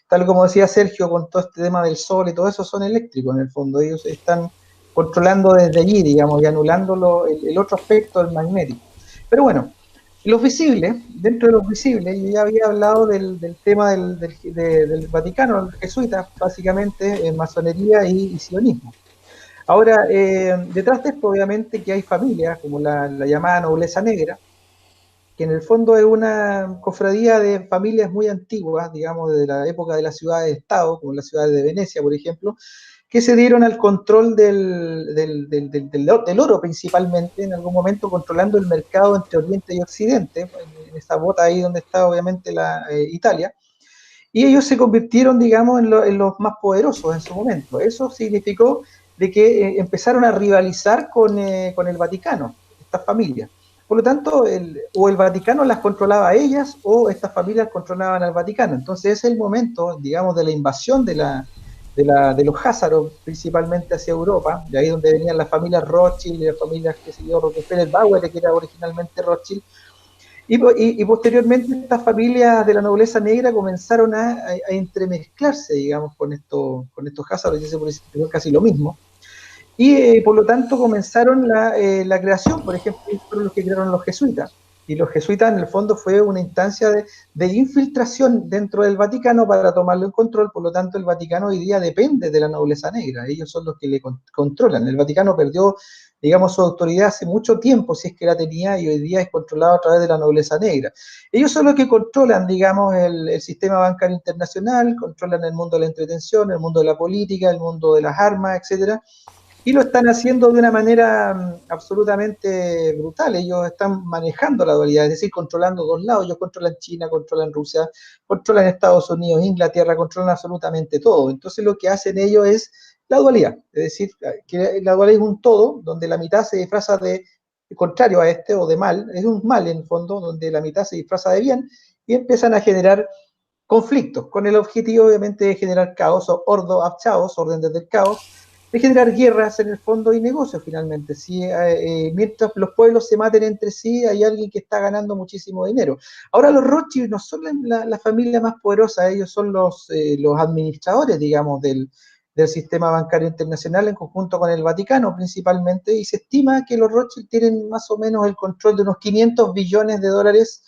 tal como decía Sergio, con todo este tema del sol y todo eso, son eléctricos en el fondo. Ellos están controlando desde allí, digamos, y anulando el otro aspecto, el magnético. Pero bueno, los visibles, dentro de los visibles, yo ya había hablado del tema del Vaticano, los jesuitas, básicamente, en masonería y sionismo. Ahora, detrás de esto, obviamente, que hay familias, como la llamada nobleza negra, que en el fondo es una cofradía de familias muy antiguas, digamos, desde la época de las ciudades de Estado, como la ciudad de Venecia, por ejemplo, que se dieron al control del oro principalmente, en algún momento controlando el mercado entre Oriente y Occidente, en esa bota ahí donde está obviamente Italia, y ellos se convirtieron, digamos, en los más poderosos en su momento. Eso significó de que empezaron a rivalizar con el Vaticano, estas familias. Por lo tanto, o el Vaticano las controlaba a ellas, o estas familias controlaban al Vaticano. Entonces es el momento, digamos, de la invasión de los házaros, principalmente hacia Europa, de ahí donde venían las familias Rothschild, las familias, qué sé yo, Rockefeller, Bauer, que era originalmente Rothschild, y posteriormente estas familias de la nobleza negra comenzaron a entremezclarse, digamos, con estos házaros, y eso es casi lo mismo. Y por lo tanto comenzaron la creación, por ejemplo, fueron los que crearon los jesuitas. Y los jesuitas en el fondo fue una instancia de infiltración dentro del Vaticano para tomarlo en control. Por lo tanto, el Vaticano hoy día depende de la nobleza negra. Ellos son los que le controlan. El Vaticano perdió, digamos, su autoridad hace mucho tiempo, si es que la tenía, y hoy día es controlado a través de la nobleza negra. Ellos son los que controlan, digamos, el sistema bancario internacional, controlan el mundo de la entretención, el mundo de la política, el mundo de las armas, etcétera. Y lo están haciendo de una manera absolutamente brutal. Ellos están manejando la dualidad, es decir, controlando dos lados. Ellos controlan China, controlan Rusia, controlan Estados Unidos, Inglaterra, controlan absolutamente todo. Entonces lo que hacen ellos es la dualidad. Es decir, que la dualidad es un todo, donde la mitad se disfraza de contrario a este o de mal. Es un mal en el fondo, donde la mitad se disfraza de bien y empiezan a generar conflictos, con el objetivo obviamente de generar caos, o orden desde el caos, de generar guerras en el fondo y negocios finalmente. Si, mientras los pueblos se maten entre sí, hay alguien que está ganando muchísimo dinero. Ahora los Rothschild no son la familia más poderosa, ellos son los administradores, digamos, del sistema bancario internacional en conjunto con el Vaticano principalmente, y se estima que los Rothschild tienen más o menos el control de unos 500 billones de dólares,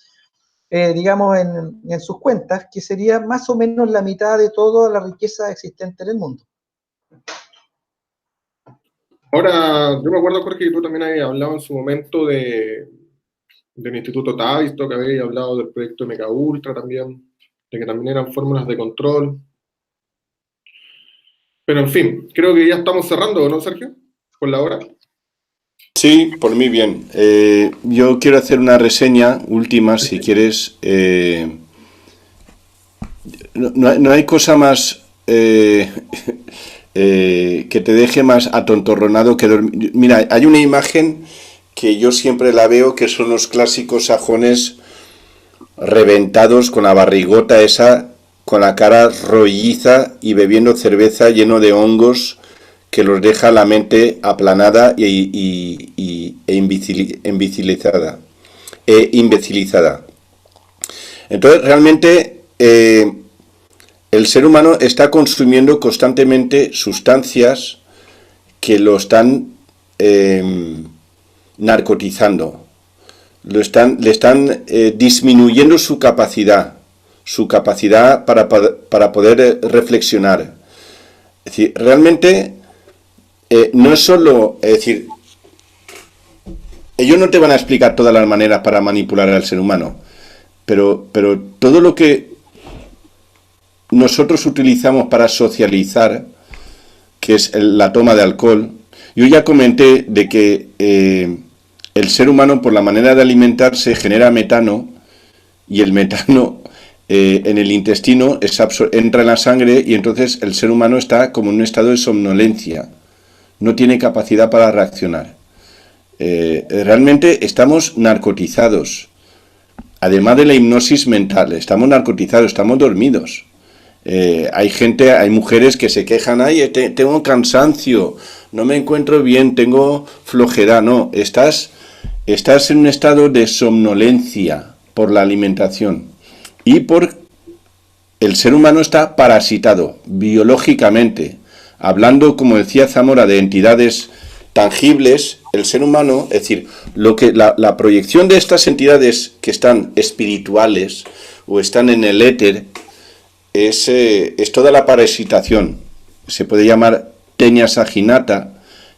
digamos, en sus cuentas, que sería más o menos la mitad de toda la riqueza existente en el mundo. Ahora, yo me acuerdo, Jorge, que tú también habías hablado en su momento del Instituto Tavistock, que habías hablado del proyecto MK Ultra también, de que también eran fórmulas de control. Pero en fin, creo que ya estamos cerrando, ¿no, Sergio? Por la hora. Sí, por mí bien. Yo quiero hacer una reseña última, si quieres. No hay cosa más que te deje más atontorronado que dormir. Mira, hay una imagen que yo siempre la veo, que son los clásicos sajones reventados con la barrigota esa, con la cara rolliza y bebiendo cerveza lleno de hongos, que los deja la mente aplanada imbecilizada. Entonces, realmente, el ser humano está consumiendo constantemente sustancias que lo están narcotizando, le están disminuyendo su capacidad para poder reflexionar. Es decir, realmente no es solo, es decir, ellos no te van a explicar todas las maneras para manipular al ser humano, pero todo lo que nosotros utilizamos para socializar, que es la toma de alcohol. Yo ya comenté de que el ser humano, por la manera de alimentarse, genera metano, y el metano en el intestino entra en la sangre, y entonces el ser humano está como en un estado de somnolencia, no tiene capacidad para reaccionar. Realmente estamos narcotizados, además de la hipnosis mental, estamos narcotizados, estamos dormidos. Hay mujeres que se quejan, ay, tengo cansancio, no me encuentro bien, tengo flojera. No, estás en un estado de somnolencia por la alimentación, y el ser humano está parasitado biológicamente. Hablando, como decía Zamora, de entidades tangibles, el ser humano, es decir, la proyección de estas entidades que están espirituales o están en el éter, es toda la parasitación. Se puede llamar tenia saginata,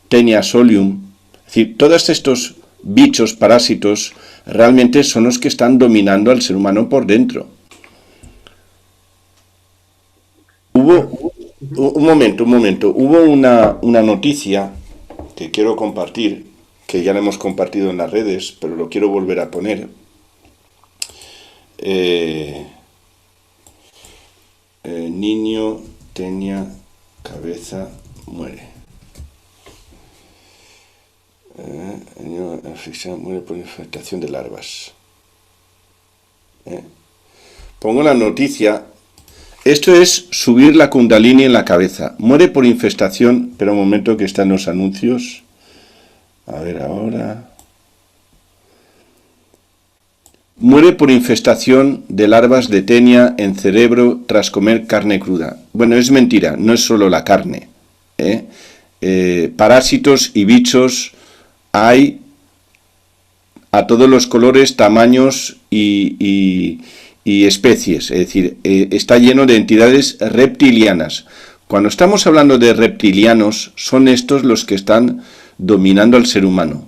tenia solium. Es decir, todos estos bichos parásitos realmente son los que están dominando al ser humano por dentro. Un momento. Hubo una noticia que quiero compartir, que ya la hemos compartido en las redes, pero lo quiero volver a poner. Niño tenía cabeza, muere. Niño asfixiado, muere por infestación de larvas. Pongo la noticia. Esto es subir la kundalini en la cabeza. Muere por infestación, pero un momento que están los anuncios. A ver ahora. Muere por infestación de larvas de tenia en cerebro tras comer carne cruda. Bueno, es mentira, no es solo la carne. Parásitos y bichos hay a todos los colores, tamaños y especies. Es decir, está lleno de entidades reptilianas. Cuando estamos hablando de reptilianos, son estos los que están dominando al ser humano.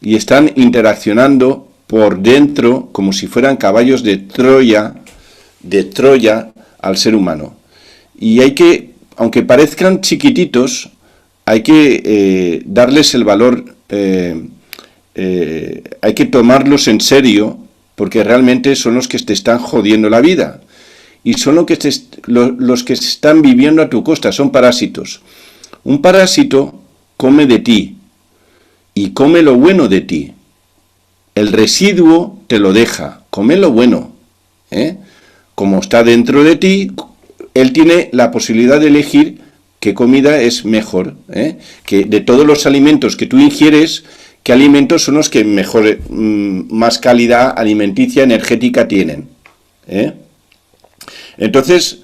Y están interaccionando por dentro, como si fueran caballos de Troya al ser humano. Y hay que, aunque parezcan chiquititos, hay que darles el valor, hay que tomarlos en serio, porque realmente son los que te están jodiendo la vida. Y son los que están viviendo a tu costa, son parásitos. Un parásito come de ti, y come lo bueno de ti. El residuo te lo deja, come lo bueno. Como está dentro de ti, él tiene la posibilidad de elegir qué comida es mejor. Que de todos los alimentos que tú ingieres, qué alimentos son los que mejor, más calidad alimenticia, energética tienen. Entonces,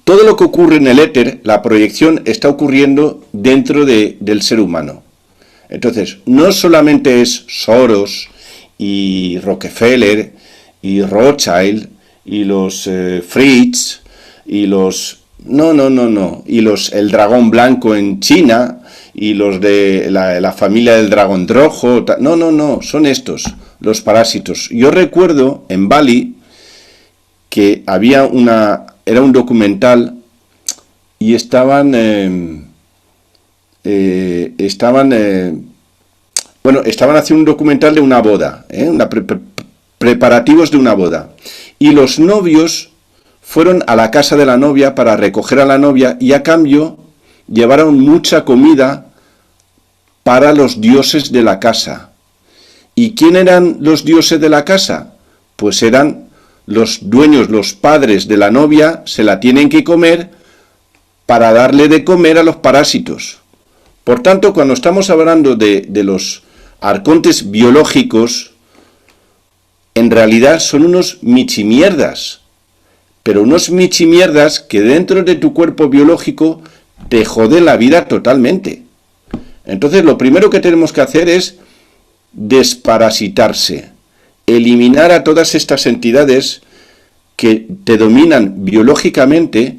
todo lo que ocurre en el éter, la proyección, está ocurriendo dentro del ser humano. Entonces, no solamente es Soros y Rockefeller y Rothschild y los Fritz y los... No. Y el dragón blanco en China y los de la familia del dragón rojo. No. Son estos, los parásitos. Yo recuerdo en Bali que era un documental y estaban haciendo un documental de una boda, preparativos de una boda, y los novios fueron a la casa de la novia para recoger a la novia, y a cambio llevaron mucha comida para los dioses de la casa. ¿Y quién eran los dioses de la casa? Pues eran los dueños, los padres de la novia, se la tienen que comer para darle de comer a los parásitos. Por tanto, cuando estamos hablando de los arcontes biológicos, en realidad son unos michimierdas, pero unos michimierdas que dentro de tu cuerpo biológico te joden la vida totalmente. Entonces, lo primero que tenemos que hacer es desparasitarse, eliminar a todas estas entidades que te dominan biológicamente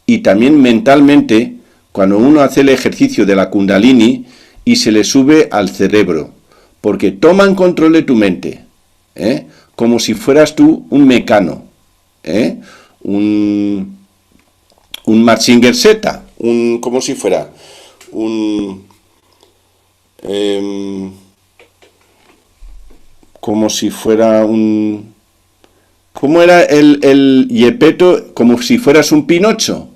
y también mentalmente cuando uno hace el ejercicio de la Kundalini y se le sube al cerebro, porque toman control de tu mente, como si fueras tú un mecano, un Mazinger Z, como si fuera como si fuera un... ¿Cómo era el Yepeto? Como si fueras un Pinocho,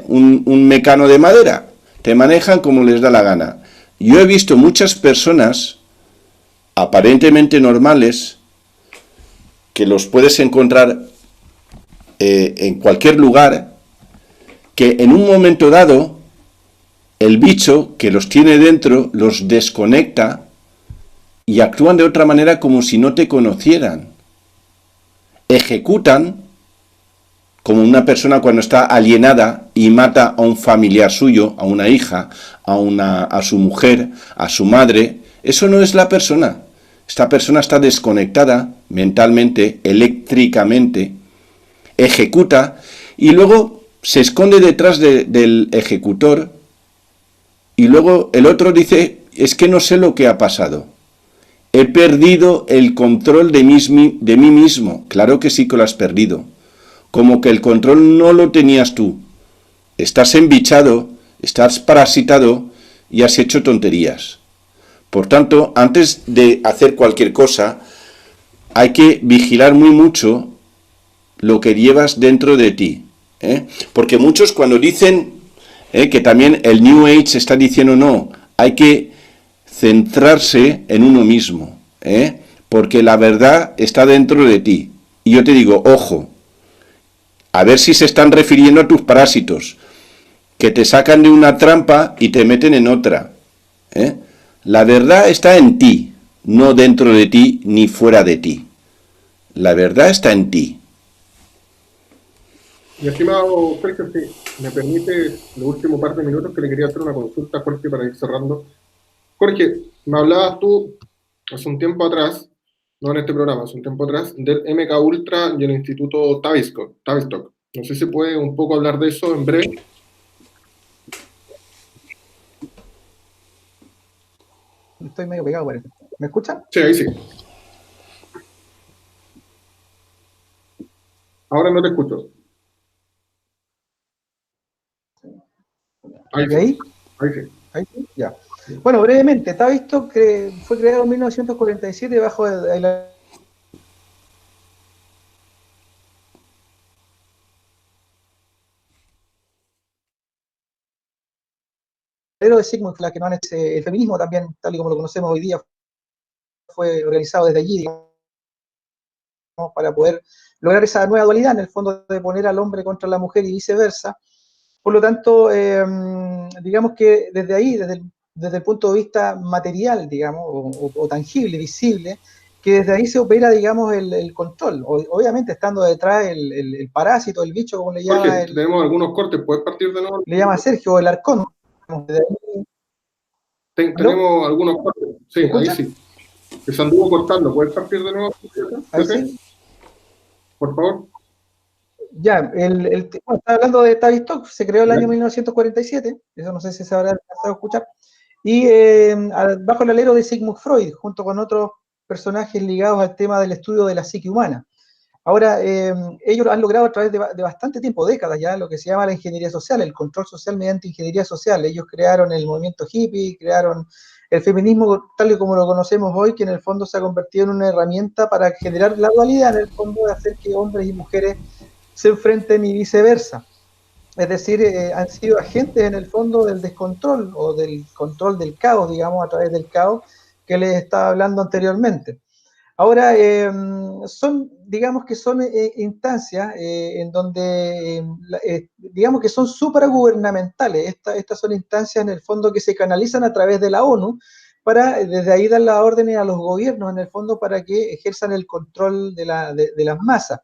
un mecano de madera. Te manejan como les da la gana. Yo he visto muchas personas aparentemente normales que los puedes encontrar en cualquier lugar, que en un momento dado el bicho que los tiene dentro los desconecta y actúan de otra manera como si no te conocieran. Ejecutan como una persona cuando está alienada y mata a un familiar suyo, a una hija, a su mujer, a su madre. Eso no es la persona. Esta persona está desconectada mentalmente, eléctricamente, ejecuta y luego se esconde detrás del ejecutor y luego el otro dice, es que no sé lo que ha pasado. He perdido el control de mí mismo. Claro que sí que lo has perdido. Como que el control no lo tenías tú. Estás embichado, estás parasitado y has hecho tonterías. Por tanto, antes de hacer cualquier cosa, hay que vigilar muy mucho lo que llevas dentro de ti. Porque muchos cuando dicen que también el New Age está diciendo no, hay que centrarse en uno mismo, porque la verdad está dentro de ti. Y yo te digo, ojo, a ver si se están refiriendo a tus parásitos, que te sacan de una trampa y te meten en otra. La verdad está en ti, no dentro de ti ni fuera de ti. La verdad está en ti. Mi estimado Sergio, si me permite los últimos par de minutos que le quería hacer una consulta a Jorge para ir cerrando. Jorge, me hablabas tú hace un tiempo atrás, no en este programa, hace un tiempo atrás, del MK Ultra y el Instituto Tavistock. No sé si puede un poco hablar de eso en breve. Estoy medio pegado, parece. ¿Me escuchan? Sí, ahí sí. Ahora no te escucho. Ahí sí. ¿Ahí? Ahí sí. Ahí sí, ya. Bueno, brevemente, Tavistock fue creado en 1947 bajo el de Sigmund Freud, que no es el feminismo también, tal y como lo conocemos hoy día, fue organizado desde allí, digamos, para poder lograr esa nueva dualidad, en el fondo de poner al hombre contra la mujer y viceversa. Por lo tanto, digamos que desde ahí, desde el punto de vista material, digamos, o tangible, visible, que desde ahí se opera, digamos, el control. Obviamente estando detrás el parásito, el bicho, como le llama. Jorge, tenemos algunos cortes, ¿puedes partir de nuevo? Le llama Sergio, el arcón. Desde ahí, tenemos algunos cortes. Sí, ahí sí. Que se anduvo cortando, ¿puedes partir de nuevo? Ahí sí. Por favor. Ya, bueno, estaba hablando de Tavistock, se creó el año 1947, eso no sé si se habrá alcanzado a escuchar, y bajo el alero de Sigmund Freud, junto con otros personajes ligados al tema del estudio de la psique humana. Ahora, ellos han logrado a través de bastante tiempo, décadas ya, lo que se llama la ingeniería social, el control social mediante ingeniería social. Ellos crearon el movimiento hippie, crearon el feminismo tal y como lo conocemos hoy, que en el fondo se ha convertido en una herramienta para generar la dualidad, en el fondo de hacer que hombres y mujeres se enfrenten y viceversa. Es decir, han sido agentes en el fondo del descontrol o del control del caos, digamos, a través del caos que les estaba hablando anteriormente. Ahora, son digamos que son instancias en donde, digamos que son supragubernamentales. Estas son instancias en el fondo que se canalizan a través de la ONU para desde ahí dar las órdenes a los gobiernos en el fondo para que ejerzan el control de las masas.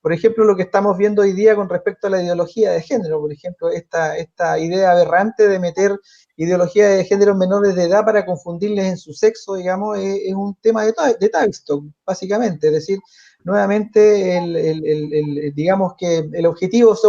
Por ejemplo, lo que estamos viendo hoy día con respecto a la ideología de género, por ejemplo, esta idea aberrante de meter ideología de género menores de edad para confundirles en su sexo, digamos, es un tema de Tavistock, básicamente. Es decir, nuevamente, digamos que el objetivo es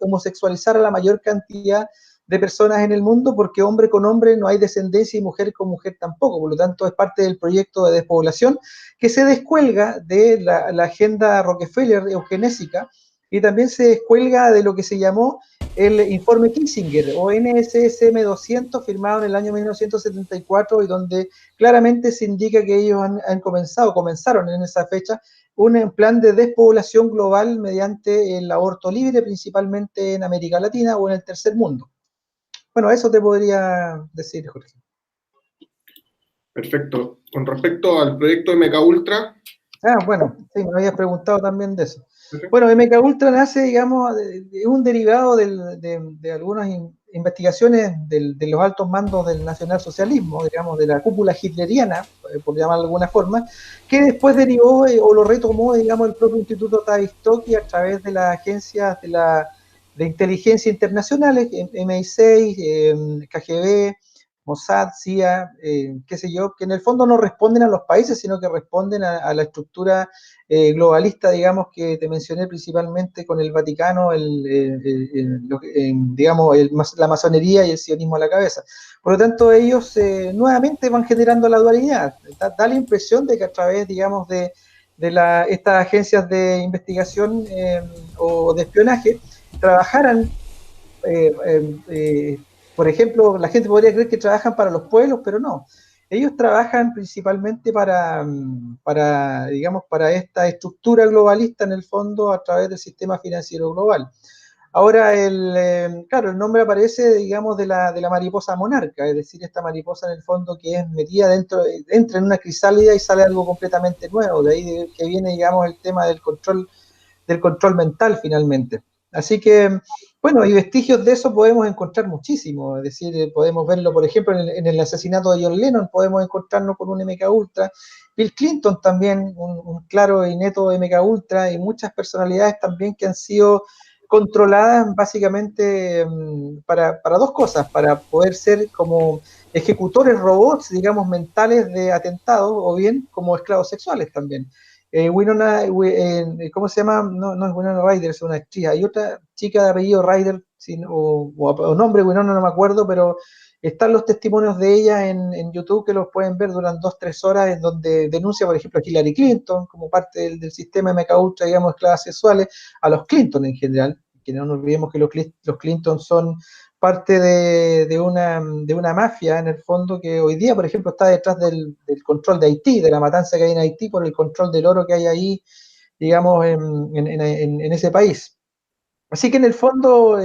homosexualizar a la mayor cantidad de personas en el mundo, porque hombre con hombre no hay descendencia y mujer con mujer tampoco. Por lo tanto, es parte del proyecto de despoblación que se descuelga de la agenda Rockefeller eugenésica y también se descuelga de lo que se llamó el informe Kissinger o NSSM 200, firmado en el año 1974, y donde claramente se indica que ellos comenzaron en esa fecha un plan de despoblación global mediante el aborto libre, principalmente en América Latina o en el tercer mundo. Bueno, eso te podría decir, Jorge. Perfecto. Con respecto al proyecto MKUltra. Bueno, sí, me habías preguntado también de eso. Bueno, MKUltra nace, digamos, es un derivado de algunas investigaciones de los altos mandos del nacionalsocialismo, digamos, de la cúpula hitleriana, por llamarlo de alguna forma, que después derivó o lo retomó, digamos, el propio Instituto Tavistock a través de las agencias de inteligencia internacionales, MI6, KGB, Mossad, CIA, qué sé yo, que en el fondo no responden a los países, sino que responden a la estructura globalista, digamos, que te mencioné principalmente con el Vaticano, digamos, la masonería y el sionismo a la cabeza. Por lo tanto, ellos nuevamente van generando la dualidad. Da la impresión de que a través, digamos, de estas agencias de investigación o de espionaje, trabajaran, por ejemplo, la gente podría creer que trabajan para los pueblos, pero no. Ellos trabajan principalmente para digamos, para esta estructura globalista en el fondo a través del sistema financiero global. Ahora, claro, el nombre aparece, digamos, de la mariposa monarca, es decir, esta mariposa en el fondo que es metida entra en una crisálida y sale algo completamente nuevo. De ahí que viene, digamos, el tema del control mental finalmente. Así que, bueno, y vestigios de eso podemos encontrar muchísimo, es decir, podemos verlo, por ejemplo, en el asesinato de John Lennon, podemos encontrarnos con un MKUltra, Bill Clinton también, un claro y neto MKUltra, y muchas personalidades también que han sido controladas básicamente para dos cosas, para poder ser como ejecutores robots, digamos, mentales de atentados, o bien como esclavos sexuales también. Winona, ¿cómo se llama? No es Winona Ryder, es una actriz. Hay otra chica de apellido Ryder, o nombre Winona, no me acuerdo, pero están los testimonios de ella en YouTube que los pueden ver, duran 2-3 horas, en donde denuncia, por ejemplo, a Hillary Clinton como parte del sistema MKUltra, digamos, esclavas sexuales, a los Clinton en general, que no nos olvidemos que los Clinton son parte de una mafia, en el fondo, que hoy día, por ejemplo, está detrás del control de Haití, de la matanza que hay en Haití, por el control del oro que hay ahí, digamos, en ese país. Así que, en el fondo,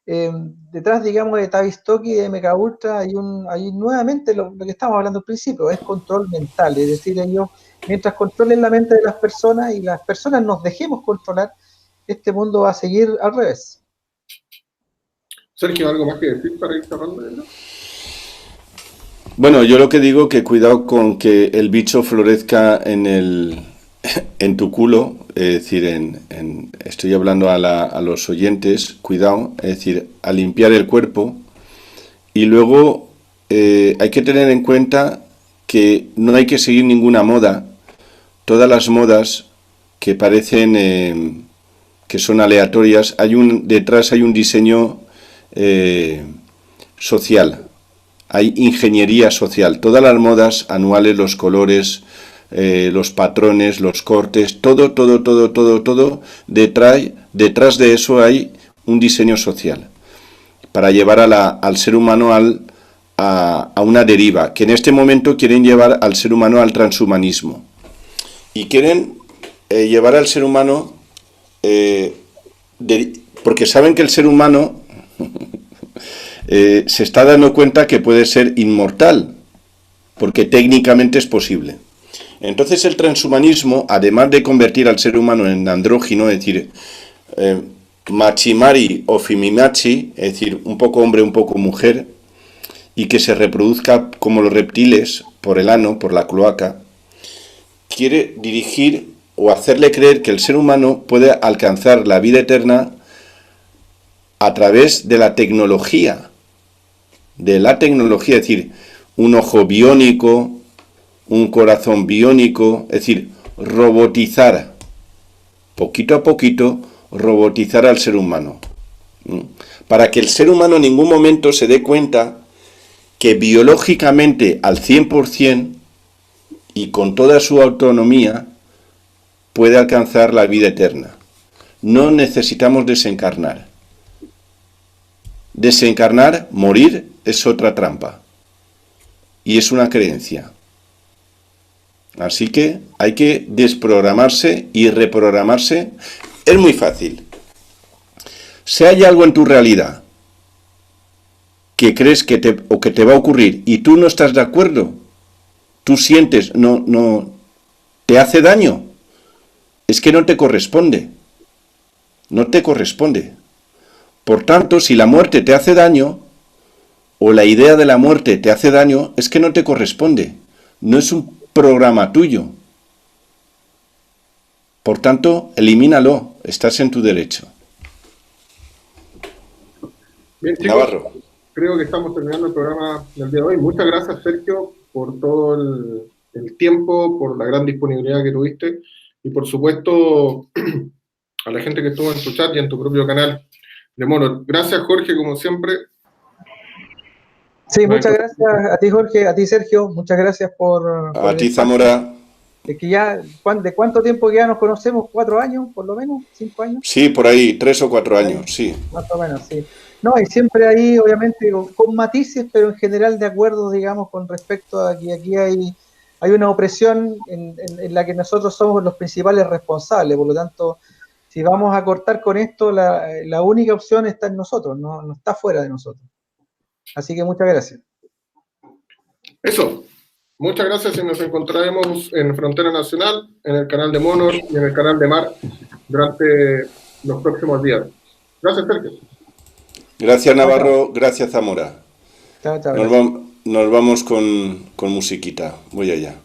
detrás, digamos, de Tavistock y de MKUltra hay nuevamente lo que estamos hablando al principio, es control mental, es decir, ellos, mientras controlen la mente de las personas y las personas nos dejemos controlar, este mundo va a seguir al revés. Sergio, ¿algo más que decir para ir cerrando? Bueno, yo lo que digo que cuidado con que el bicho florezca en tu culo, es decir, estoy hablando a los oyentes, cuidado, es decir, a limpiar el cuerpo, y luego hay que tener en cuenta que no hay que seguir ninguna moda. Todas las modas que parecen que son aleatorias, detrás hay un diseño social, hay ingeniería social. Todas las modas anuales, los colores, los patrones, los cortes, todo, detrás de eso hay un diseño social para llevar al ser humano a una deriva, que en este momento quieren llevar al ser humano al transhumanismo y quieren llevar al ser humano porque saben que el ser humano se está dando cuenta que puede ser inmortal, porque técnicamente es posible. Entonces el transhumanismo, además de convertir al ser humano en andrógino, es decir, machimari o fimimachi, es decir, un poco hombre, un poco mujer, y que se reproduzca como los reptiles por el ano, por la cloaca, quiere dirigir o hacerle creer que el ser humano puede alcanzar la vida eterna a través de la tecnología. De la tecnología, es decir, un ojo biónico, un corazón biónico, es decir, robotizar, poquito a poquito, robotizar al ser humano. Para que el ser humano en ningún momento se dé cuenta que biológicamente al 100% y con toda su autonomía puede alcanzar la vida eterna. No necesitamos desencarnar. Desencarnar, morir, es otra trampa. Y es una creencia. Así que hay que desprogramarse y reprogramarse. Es muy fácil. Si hay algo en tu realidad que crees que te va a ocurrir y tú no estás de acuerdo, tú sientes, no, te hace daño, es que no te corresponde. No te corresponde. Por tanto, si la muerte te hace daño, o la idea de la muerte te hace daño, es que no te corresponde. No es un programa tuyo. Por tanto, elimínalo. Estás en tu derecho. Bien, chicos, Navarro. creo que estamos terminando el programa del día de hoy. Muchas gracias, Sergio, por todo el tiempo, por la gran disponibilidad que tuviste y, por supuesto, a la gente que estuvo en tu chat y en tu propio canal de Mono. Gracias, Jorge, como siempre. Sí, muchas gracias a ti, Jorge, a ti, Sergio, muchas gracias por A ti, Zamora. Es que ya, ¿de cuánto tiempo que ya nos conocemos? ¿4 años, por lo menos? ¿5 años? Sí, por ahí, 3 o 4 años, sí. Más o menos, sí. No, y siempre ahí, obviamente, con matices, pero en general de acuerdo, digamos, con respecto a que aquí hay una opresión en la que nosotros somos los principales responsables. Por lo tanto, si vamos a cortar con esto, la única opción está en nosotros, no está fuera de nosotros. Así que muchas gracias. Eso. Muchas gracias y nos encontraremos en Frontera Nacional, en el canal de Monor y en el canal de Mar durante los próximos días. Gracias, Sergio. Gracias, Navarro. Gracias, Zamora. Chao, chao. Nos vamos con musiquita. Voy allá.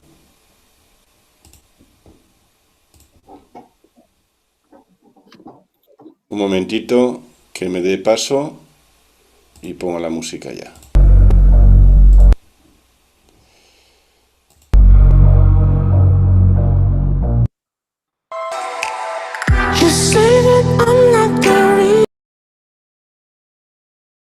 Un momentito que me dé paso y pongo la música ya.